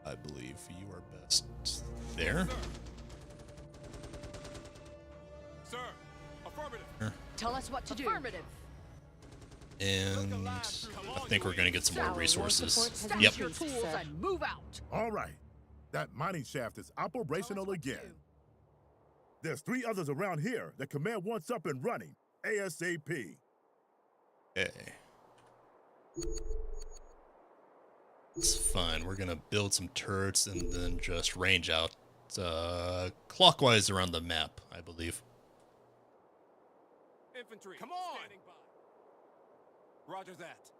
A: I believe you are best there.
G: Sir, affirmative.
D: out. Tell us what to do. Affirmative.
A: And I think we're gonna get some more
H: Our war
A: resources.
H: support has
A: Yep.
D: Stash your
H: increased,
D: tools
H: sir.
D: and move out.
C: All right. That mining shaft is operational again. There's 3 others around here that command wants up and running. ASAP.
A: Okay. It's fine. We're gonna build some turrets and then just range out clockwise around the map, I believe.
G: Infantry, come on. Standing by. Roger that.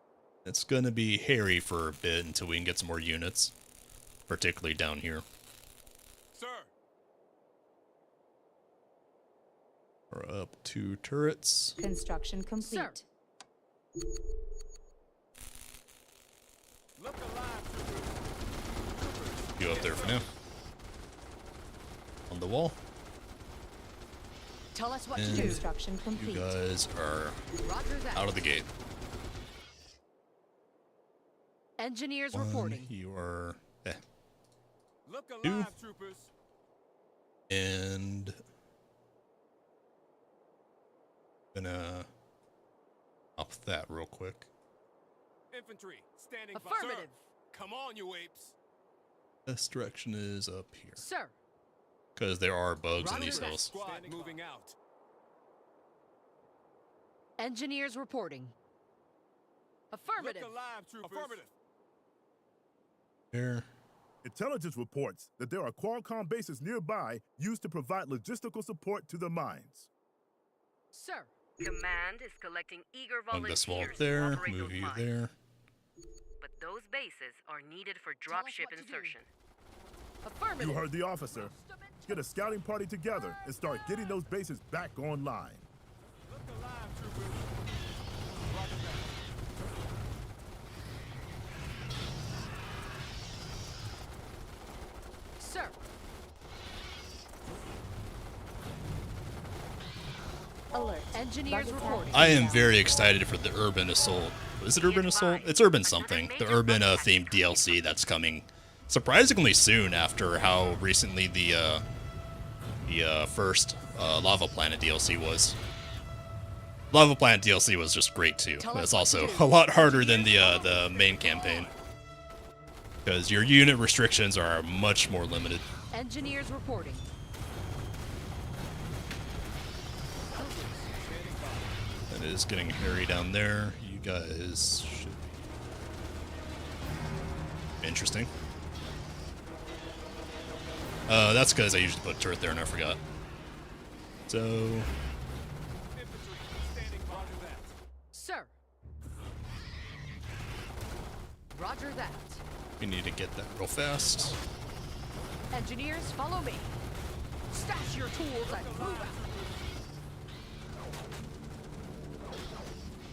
A: It's gonna be hairy for a bit until we can get some more units, particularly down here.
G: Sir,
A: We're up 2 turrets.
H: Construction complete.
G: look alive, troopers.
A: You up there for now. On the wall.
D: Tell us what
A: And
D: to do.
H: Construction
A: You
H: complete.
A: guys are
D: Roger that.
A: out of the gate.
D: Engineers
A: One,
D: reporting.
A: you are
G: Look alive,
A: Two.
G: troopers.
A: and gonna up that real quick.
G: Infantry, standing by.
D: Affirmative.
G: Sir, come on, you apes.
A: Best direction is up here.
D: Sir.
A: because there are bugs in
E: Roger
A: these
E: that.
A: hills.
E: Squad moving out.
F: Engineers reporting. Affirmative.
E: Look alive, troopers. Affirmative.
A: Here.
C: Intelligence reports that there are Qualcomm bases nearby used to provide logistical support to the mines.
F: Sir. Command is collecting eager
A: On
F: volunteers
A: this wall
F: to
A: there,
F: operate
A: move
F: those
A: you
F: mines.
A: there.
F: But those bases are needed for
E: Tell us
F: dropship
E: what to do.
F: insertion.
C: You
F: Affirmative.
C: heard the officer. Get a scouting party together and start getting those bases back online.
E: Look alive, troopers. Roger that.
F: Sir.
H: Alert.
F: Engineers
H: Bug attack
F: reporting.
A: I am
H: inbound.
A: very excited for the Urban Assault. Is it Urban Assault? It's Urban something. The Urban themed DLC that's coming surprisingly soon after how recently the first Lava Planet DLC was. Lava Planet DLC was just great too, but it's also a lot harder than the main campaign because your unit restrictions are much more limited.
F: Engineers reporting.
A: It is getting hairy down there. You guys should be interesting. That's because I usually put a turret there and I forgot. So
E: Infantry standing by. Roger that.
F: Sir. Roger that.
A: we need to get that real fast.
F: Engineers, follow me. Stash your tools and move out.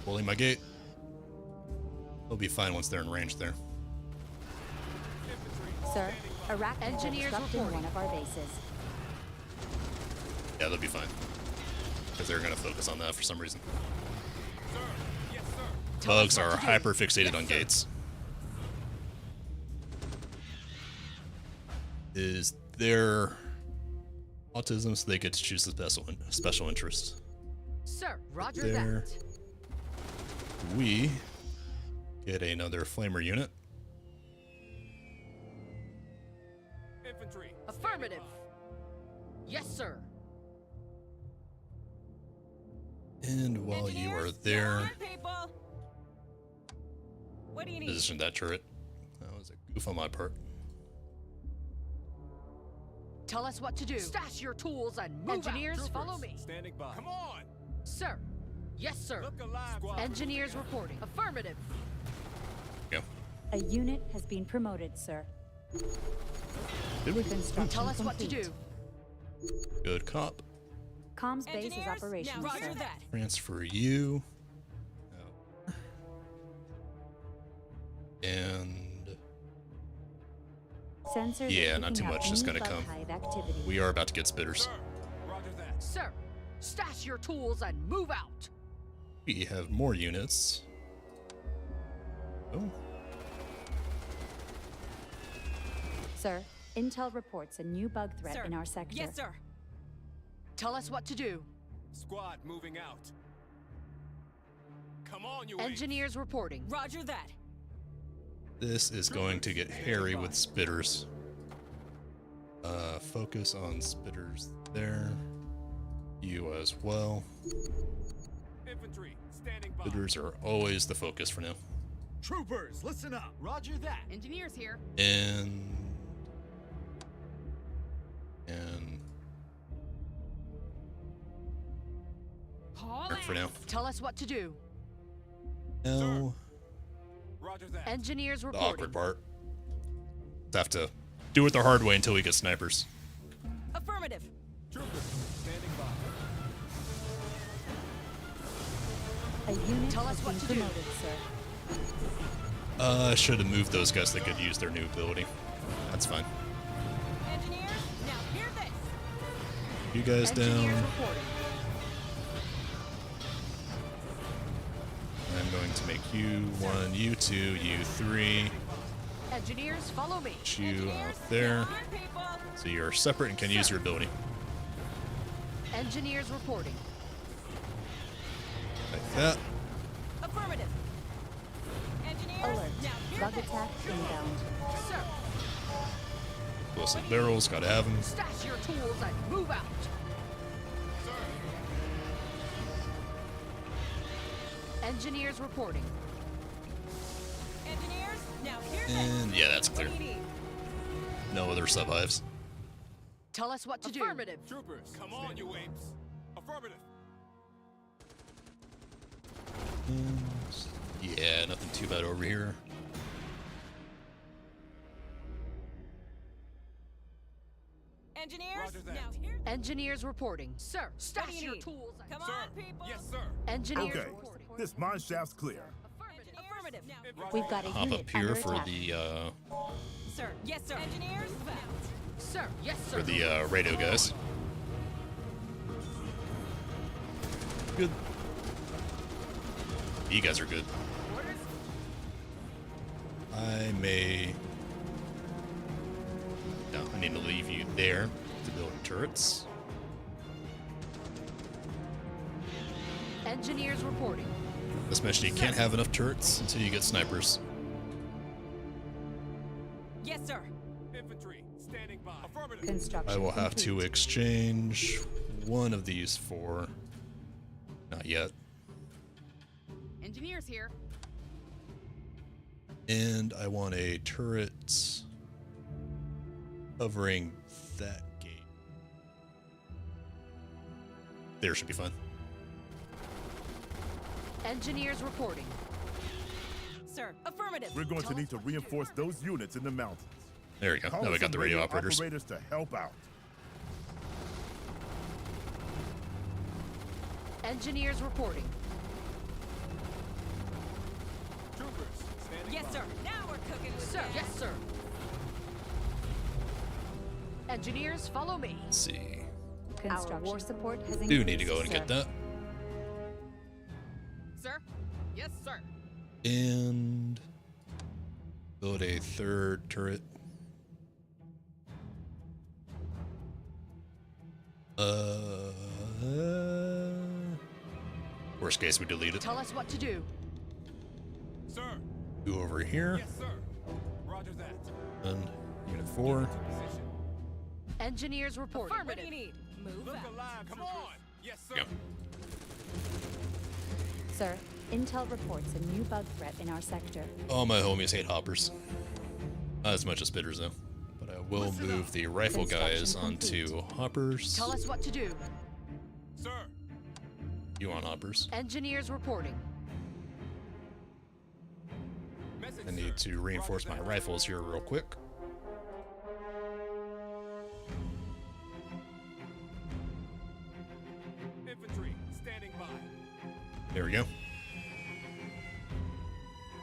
A: Pulling my gate. They'll be fine once they're in range there.
H: Sir, Iraq
F: Engineers
H: disrupting
F: reporting.
H: one of our bases.
A: Yeah, they'll be fine. Because they're gonna focus on that for some reason.
E: Sir. Yes, sir.
A: Bugs are hyper fixated on gates. Is their autism so they get to choose the special interest.
F: Sir, roger
A: There.
F: that.
A: We get another flamer unit.
E: Infantry.
F: Affirmative. Yes, sir.
A: And while you are there,
D: People. What do you need?
A: position that turret. That was a goof on my part.
F: Tell us what to do. Stash your tools and move Engineers,
E: Troopers,
F: follow me.
E: Standing by. Come on.
F: Sir. Yes, sir.
E: Look alive. Squad.
F: Engineers reporting. Affirmative.
A: Go.
H: A unit has been promoted, sir.
A: Did we?
H: Construction
F: Tell us what to
H: complete.
F: do.
A: Good cop.
H: Comms base is
D: Engineers,
H: operational,
D: now
H: sir.
D: roger that.
A: Transfer you. And
H: Sensors
A: yeah,
H: are
A: not too
H: picking up
A: much is
H: new
A: gonna
H: bug
A: come.
H: hive activity.
A: We are about to get spitters.
E: Sir. Roger that.
F: Sir. Stash your tools and move out.
A: We have more units. Oh,
H: Sir, Intel reports a new bug threat
D: Sir.
H: in our sector.
D: Yes, sir.
F: Tell us what to do.
E: Squad moving out. Come on, you ain't.
F: Engineers reporting.
D: Roger that.
A: this is going to get hairy with spitters. Focus on spitters there. You as well.
E: Infantry standing by.
A: Spitters are always the focus for now.
E: Troopers, listen up. Roger that.
F: Engineers here.
A: And for now.
F: Tell us what to do.
A: Now
E: Roger that.
F: Engineers
A: the
F: reporting.
A: awkward part. Have to do it the hard way until we get snipers.
D: Affirmative.
E: Troopers standing by.
H: A unit
F: Tell
H: has
F: us
H: been
F: what to do.
H: promoted, sir.
A: I should have moved those guys that could use their new ability. That's fine.
D: Engineers, now hear this.
A: You guys
F: Engineers
A: down.
F: reporting.
A: I'm going to make you 1, you 2, you 3.
F: Engineers, follow me.
A: Put you
D: Engineers,
A: out there.
D: now hear people.
A: So you're separate and can use your ability.
F: Engineers reporting.
A: Like that.
D: Affirmative. Engineers,
H: Alert.
D: now hear
H: Bug
D: this.
H: attack inbound.
F: Sir.
A: Wilson barrels, gotta have them.
F: Stash your tools and move out. Engineers reporting.
D: Engineers, now here's
A: And yeah, that's
D: What
A: clear.
D: do you need?
A: No other sub hives.
F: Tell us what to
D: Affirmative.
E: Troopers, come on, you apes. Affirmative.
A: Yeah, nothing too bad over here.
D: Engineers,
E: Roger that.
D: now here's
F: do. Engineers reporting. Sir,
D: What do
F: stash
D: you
F: your
D: need?
F: tools.
D: Come
E: Sir.
D: on, people.
E: Yes, sir.
F: Engineers
C: Okay,
F: reporting.
C: this mine shaft's clear.
D: Affirmative. Now,
H: We've got a
A: Hop
H: unit
A: up here
H: under
A: for
H: attack.
A: the
D: sir. Yes, sir. Engineers, move out.
F: Sir, yes, sir.
A: radio guys. Good. You guys are good.
D: Orders.
A: I may. No, I need to leave you there to build turrets.
F: Engineers reporting.
A: Especially you can't have enough turrets until you get snipers.
D: Yes, sir.
E: Infantry, standing by. Affirmative.
H: Construction
A: I will have to
H: complete.
A: exchange one of these for. Not yet.
F: Engineers here.
A: And I want a turret covering that gate. There should be fine.
F: Engineers reporting.
D: Sir. Affirmative.
C: We're going to need to reinforce those units in the mountains.
A: There we go.
C: Call
A: Now we
C: in
A: got the
C: some
A: radio operators.
C: to help out.
F: Engineers reporting.
E: Troopers, standing
D: Yes,
E: by.
D: sir. Now we're cooking with
F: Sir,
D: gas.
F: yes, sir. Engineers, follow me.
A: Let's see.
H: Our war support has increased.
A: Do need to go and
H: sir.
A: get that.
F: Sir? Yes, sir.
A: And build a third turret. Worst case, we delete it.
F: Tell us what to do.
E: Sir.
A: Go over here.
E: Yes, sir. Roger that.
A: And unit 4.
E: To position.
F: Engineers reporting.
D: What do you need? Move
E: Look
D: out.
E: alive, come on. Yes, sir.
A: Yep.
H: Sir, intel reports a new bug threat in our sector.
A: All my homies hate hoppers. Not as much as spitters, though. But I will move the rifle guys onto hoppers.
F: Tell us what to do.
E: Sir.
A: You on hoppers.
F: Engineers reporting.
E: Message,
A: I need
E: sir.
A: to reinforce my
E: Roger that.
A: rifles here real quick.
E: Infantry, standing by.
A: There we go.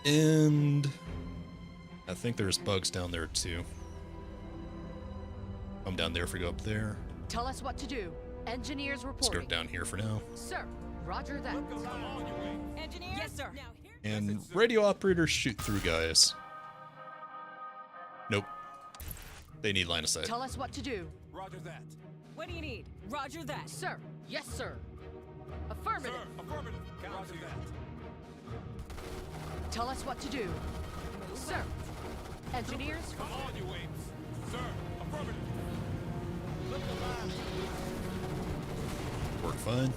A: And I think there's bugs down there too. Come down there if we go up there.
F: Tell us what to do. Engineers
A: Let's go
F: reporting.
A: down here for now.
F: Sir, roger that.
E: Look alive, come on, you apes.
D: Engineers. Yes, sir. Now here.
A: And radio operators shoot through guys. Nope. They need line of sight.
F: Tell us what to do.
E: Roger that.
D: What do you need? Roger that.
F: Sir, yes, sir.
E: Sir,
F: Affirmative.
E: affirmative. Roger that.
F: Tell us what to do. Sir. Engineers,
E: Come on, you apes. Sir, affirmative. Look alive.
A: Work fine.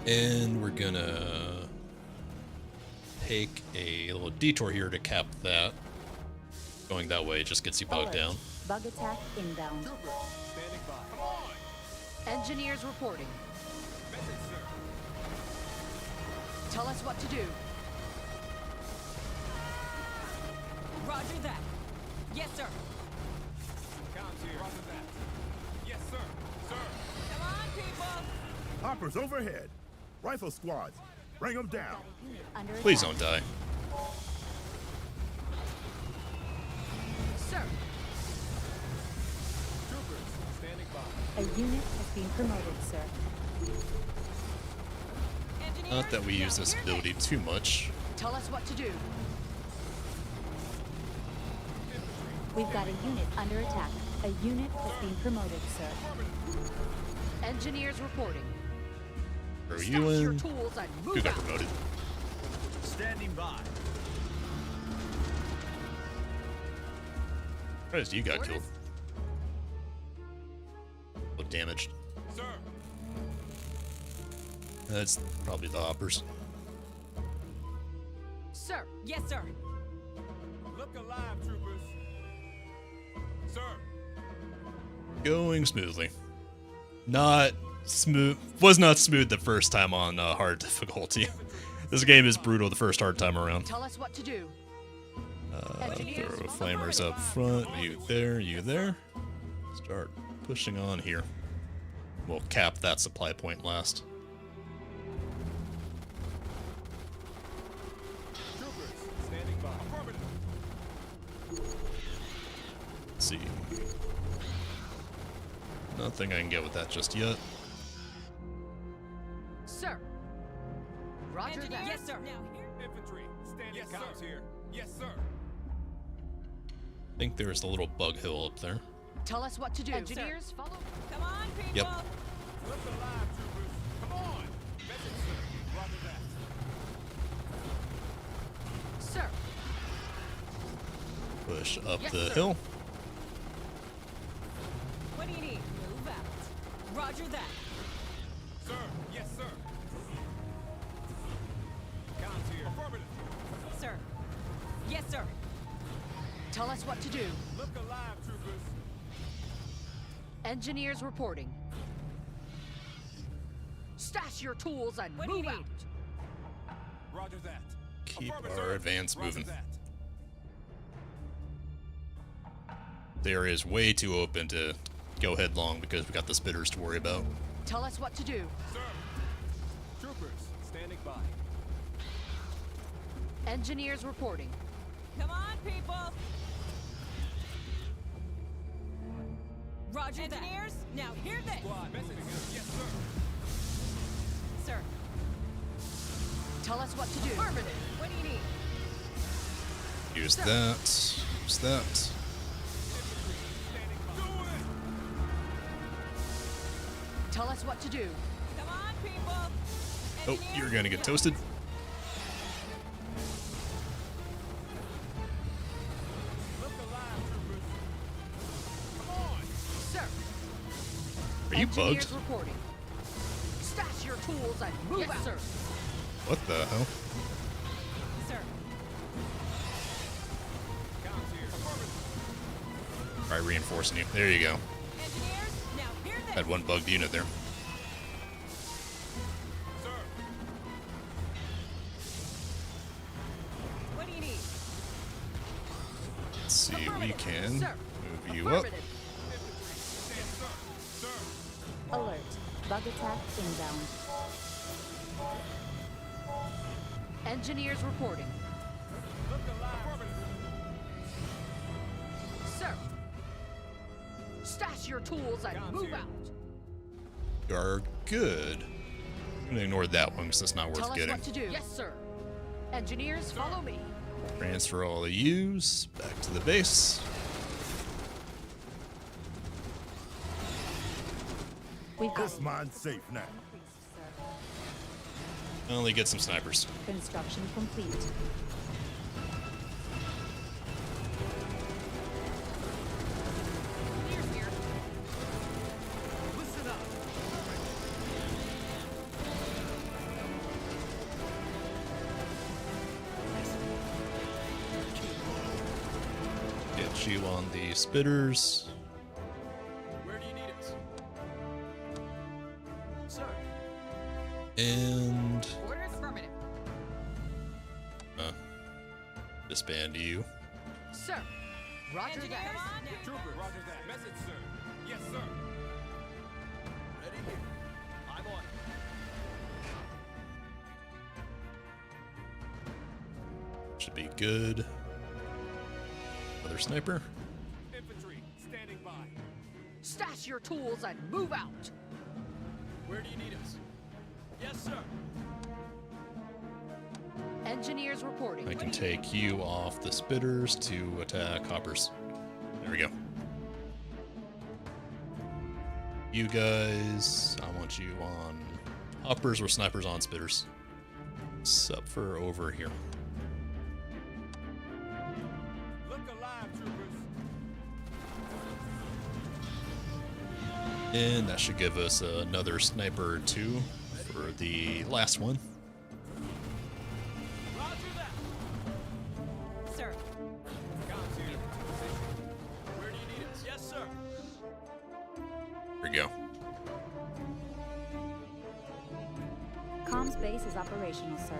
A: And we're gonna take a little detour here to cap that. Going that way just gets you bogged
H: Alert.
A: down.
H: Bug attack inbound.
E: Troopers, standing by. Come on.
F: engineers reporting.
E: Message, sir.
F: Tell us what to do.
D: Roger that. Yes, sir.
E: Comms here. Roger that. Yes, sir. Sir.
D: Come on, people.
C: Hoppers overhead. Rifle squads. Bring them down.
H: Under
A: Please
H: attack.
A: don't die.
F: Sir,
E: Troopers, standing by.
H: A unit has been promoted, sir.
D: Engineers.
A: Not that we use
D: now
A: this
D: hear
A: ability too much.
F: tell us what to do.
H: We've got a unit under attack. A unit has been promoted, sir.
F: Engineers reporting.
A: Throw
F: Stash
A: you
F: your
A: in.
F: tools and
A: Who
F: move
A: got
F: out.
A: promoted?
E: Standing by.
A: Surprised you got killed. Look damaged.
B: Sir.
A: That's probably the hoppers.
D: Sir. Yes, sir.
B: Look alive, troopers. Sir.
A: Going smoothly. Not smooth. Was not smooth the first time on hard difficulty. This game is brutal the first hard time around.
F: Tell us what to do.
A: Throw flamers up front. You there, you there. Start pushing on here. We'll cap that supply point last.
B: Troopers, standing by. Affirmative.
A: Let's see. Nothing I can get with that just yet.
F: Sir. Roger that.
D: Yes, sir. Now here.
B: Infantry, standing
E: Yes,
B: comms
E: sir.
B: here. Yes, sir.
A: I think there's a little bug hill up there.
F: Tell us what to do.
D: Engineers,
F: Engineers, follow.
D: Come on, people.
A: Yep.
B: Look alive, troopers. Come on. Message, sir. Roger that.
F: Sir.
A: Push up
F: Yes,
A: the
F: sir.
A: hill.
D: What do you need? Move out. Roger that.
B: Sir. Yes, sir. Comms here. Affirmative.
D: Sir. Yes, sir.
F: Tell us what to do.
B: Look alive, troopers.
F: Engineers reporting. Stash your tools and
D: What do you
F: move
D: need?
F: out.
B: Roger that.
A: Keep
B: Affirmative,
A: our
B: sir.
A: advance
B: Roger
A: moving.
B: that.
A: There is way too open to go headlong because we got the spitters to worry about.
F: Tell us what to do.
B: Sir. Troopers, standing by.
F: Engineers reporting.
D: Come on, people. Roger that. Engineers, now hear this.
B: Squad, message. Yes, sir.
D: Sir.
F: Tell us what to do.
D: Affirmative. What do you need?
A: Use that. Use that.
F: Tell us what to do.
D: Come on, people.
A: Oh, you're gonna get toasted.
B: Look alive, troopers. Come on.
F: Sir.
A: Are you
F: Engineers
A: bugged?
F: reporting. Stash your tools and move out. Sir.
A: What the hell?
D: Sir.
B: Comms here. Affirmative.
A: Try reinforcing you. There you go.
D: Engineers, now hear this.
A: Had one bugged unit there.
B: Sir.
D: What do you need?
A: Let's see, we
F: Affirmative.
A: can
F: Sir.
A: move you up.
F: Affirmative.
B: Stand, sir. Sir.
H: Alert. Bug attack inbound.
F: Engineers reporting.
B: Look alive. Affirmative.
F: Sir. Stash your tools and
B: Comms
F: move
B: here.
F: out.
A: You are good. I'm gonna ignore that one because that's not
F: Tell
A: worth
F: us
A: getting.
F: what to do. Yes, sir. Engineers, follow me.
A: Transfer all the U's back to the base.
H: We've got
C: This mine's safe now.
A: Only get some snipers.
H: construction complete.
D: Engineers here.
E: Listen up.
A: Get you on the spitters.
G: Where do you need us? Sir.
A: And
D: Orders affirmative.
A: disband you.
F: Sir. Roger
D: Engineers,
F: that.
D: come on,
B: Trooper. Roger that. Message, sir. Yes, sir.
G: Ready here. I'm on.
A: Should be good. Another sniper.
B: Infantry, standing by.
F: Stash your tools and move out.
G: Where do you need us? Yes, sir.
F: Engineers reporting.
A: I can take you off the spitters to attack hoppers. There we go. You guys, I want you on hoppers or snipers on spitters. Sup for over here.
B: Look alive, troopers.
A: And that should give us another sniper or two for the last one.
D: Roger that.
H: Sir.
D: Where do you need us? Yes, sir.
A: Here we go.
H: Comms base is operational, sir.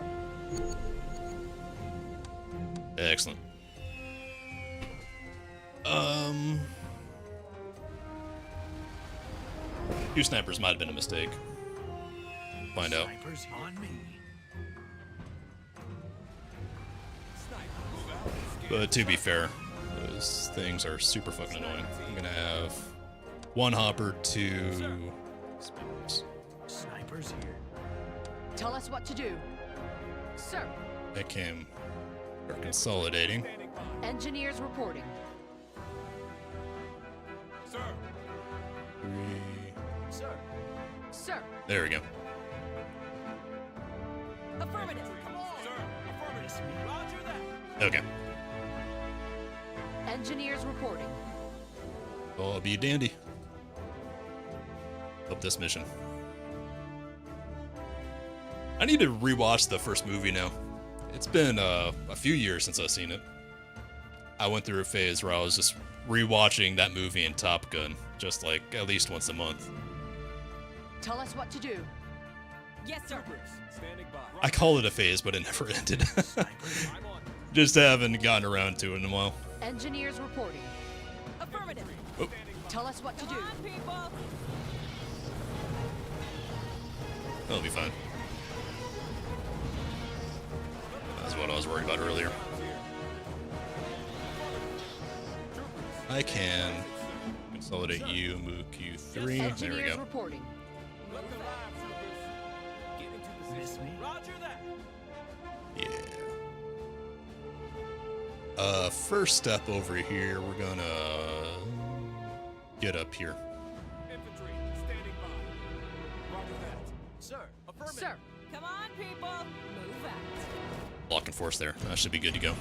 A: Excellent. Two snipers might have been a mistake. Find out.
E: Snipers on me.
A: But to be fair, those things are super fucking annoying. I'm gonna have one hopper, two snipers.
E: Snipers here.
F: Tell us what to do. Sir,
A: That came. We're consolidating.
F: engineers reporting.
B: Sir.
A: Three.
D: Sir.
F: Sir,
A: There we go.
D: Affirmative. Come on.
B: Sir. Affirmative.
D: Roger that.
A: Okay.
F: engineers reporting.
A: I'll be dandy. Up this mission. I need to rewatch the first movie now. It's been a few years since I've seen it. I went through a phase where I was just rewatching that movie and Top Gun, just like at least once a month.
F: Tell us what to do.
H: Yes, sir.
D: Standing by.
A: I call it a phase, but it never ended.
D: I'm on.
A: Just haven't gotten around to it in a while.
F: Engineers reporting.
H: Affirmative.
F: Tell us what to do.
H: Come on, people.
A: That'll be fine. That's what I was worried about earlier. I can consolidate you, move Q3. There we
F: Engineers
A: go.
F: reporting.
D: Look alive, troopers. Get into
E: Miss
D: position.
E: me?
D: Roger that.
A: Yeah. First step over here, we're gonna get up here.
B: Infantry. Standing by. Roger that.
D: Sir. Affirmative.
F: Sir,
H: Come on, people. Move out.
A: Lock and force there. That should be good to go.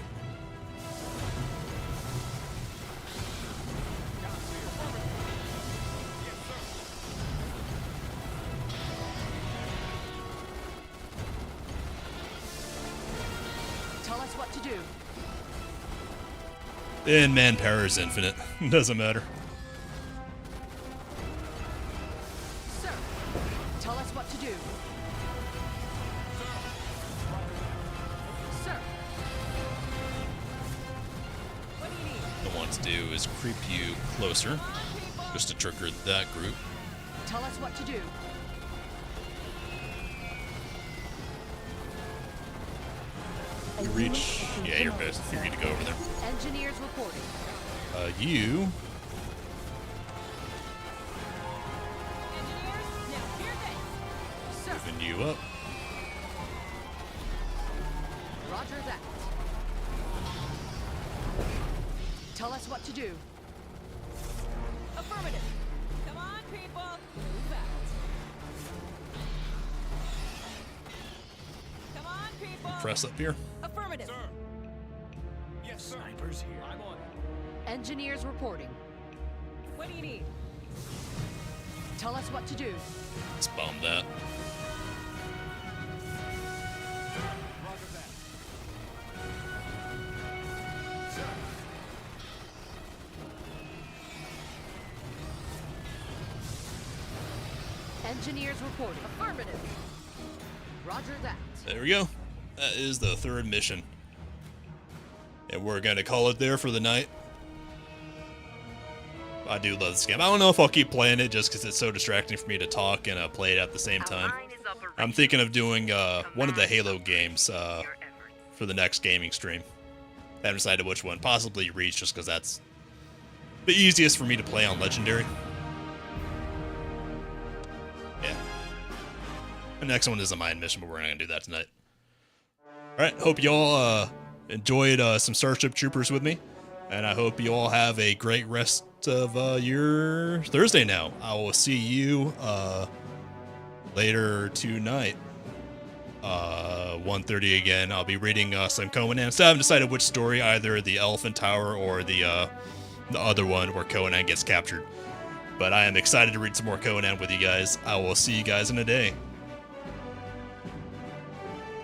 F: tell us what to do.
A: And manpower is infinite. Doesn't matter.
F: Sir, tell us what to do. Sir,
H: What do you need?
A: What I want to do is creep you closer, just to trigger that group.
F: tell us what to do.
A: You reach. Yeah, you're good. You're good to go over there.
F: Engineers reporting.
A: You.
H: Engineers, now clear base.
F: Sir,
A: Moving you up.
F: roger that. Tell us what to do.
H: Affirmative. Come on, people. Move out. Come on, people.
A: Press up here.
H: Affirmative.
B: Sir. Yes, sir.
E: Snipers here.
D: I'm on it.
F: Engineers reporting.
H: What do you need?
F: Tell us what to do.
A: Let's bomb that.
B: Roger that.
F: Engineers reporting. Affirmative. Roger that.
A: There we go. That is the third mission. And we're gonna call it there for the night. I do love this game. I don't know if I'll keep playing it just because it's so distracting for me to talk and play it at the same time. I'm thinking of doing one of the Halo games for the next gaming stream. I haven't decided which one. Possibly Reach, just because that's the easiest for me to play on Legendary. Yeah. The next one is a mine mission, but we're not gonna do that tonight. Alright, hope you all enjoyed some Starship Troopers with me. And I hope you all have a great rest of your Thursday now. I will see you later tonight. 1:30 again. I'll be reading some Conan. So I haven't decided which story, either the Elephant Tower or the other one where Conan gets captured. But I am excited to read some more Conan with you guys. I will see you guys in a day.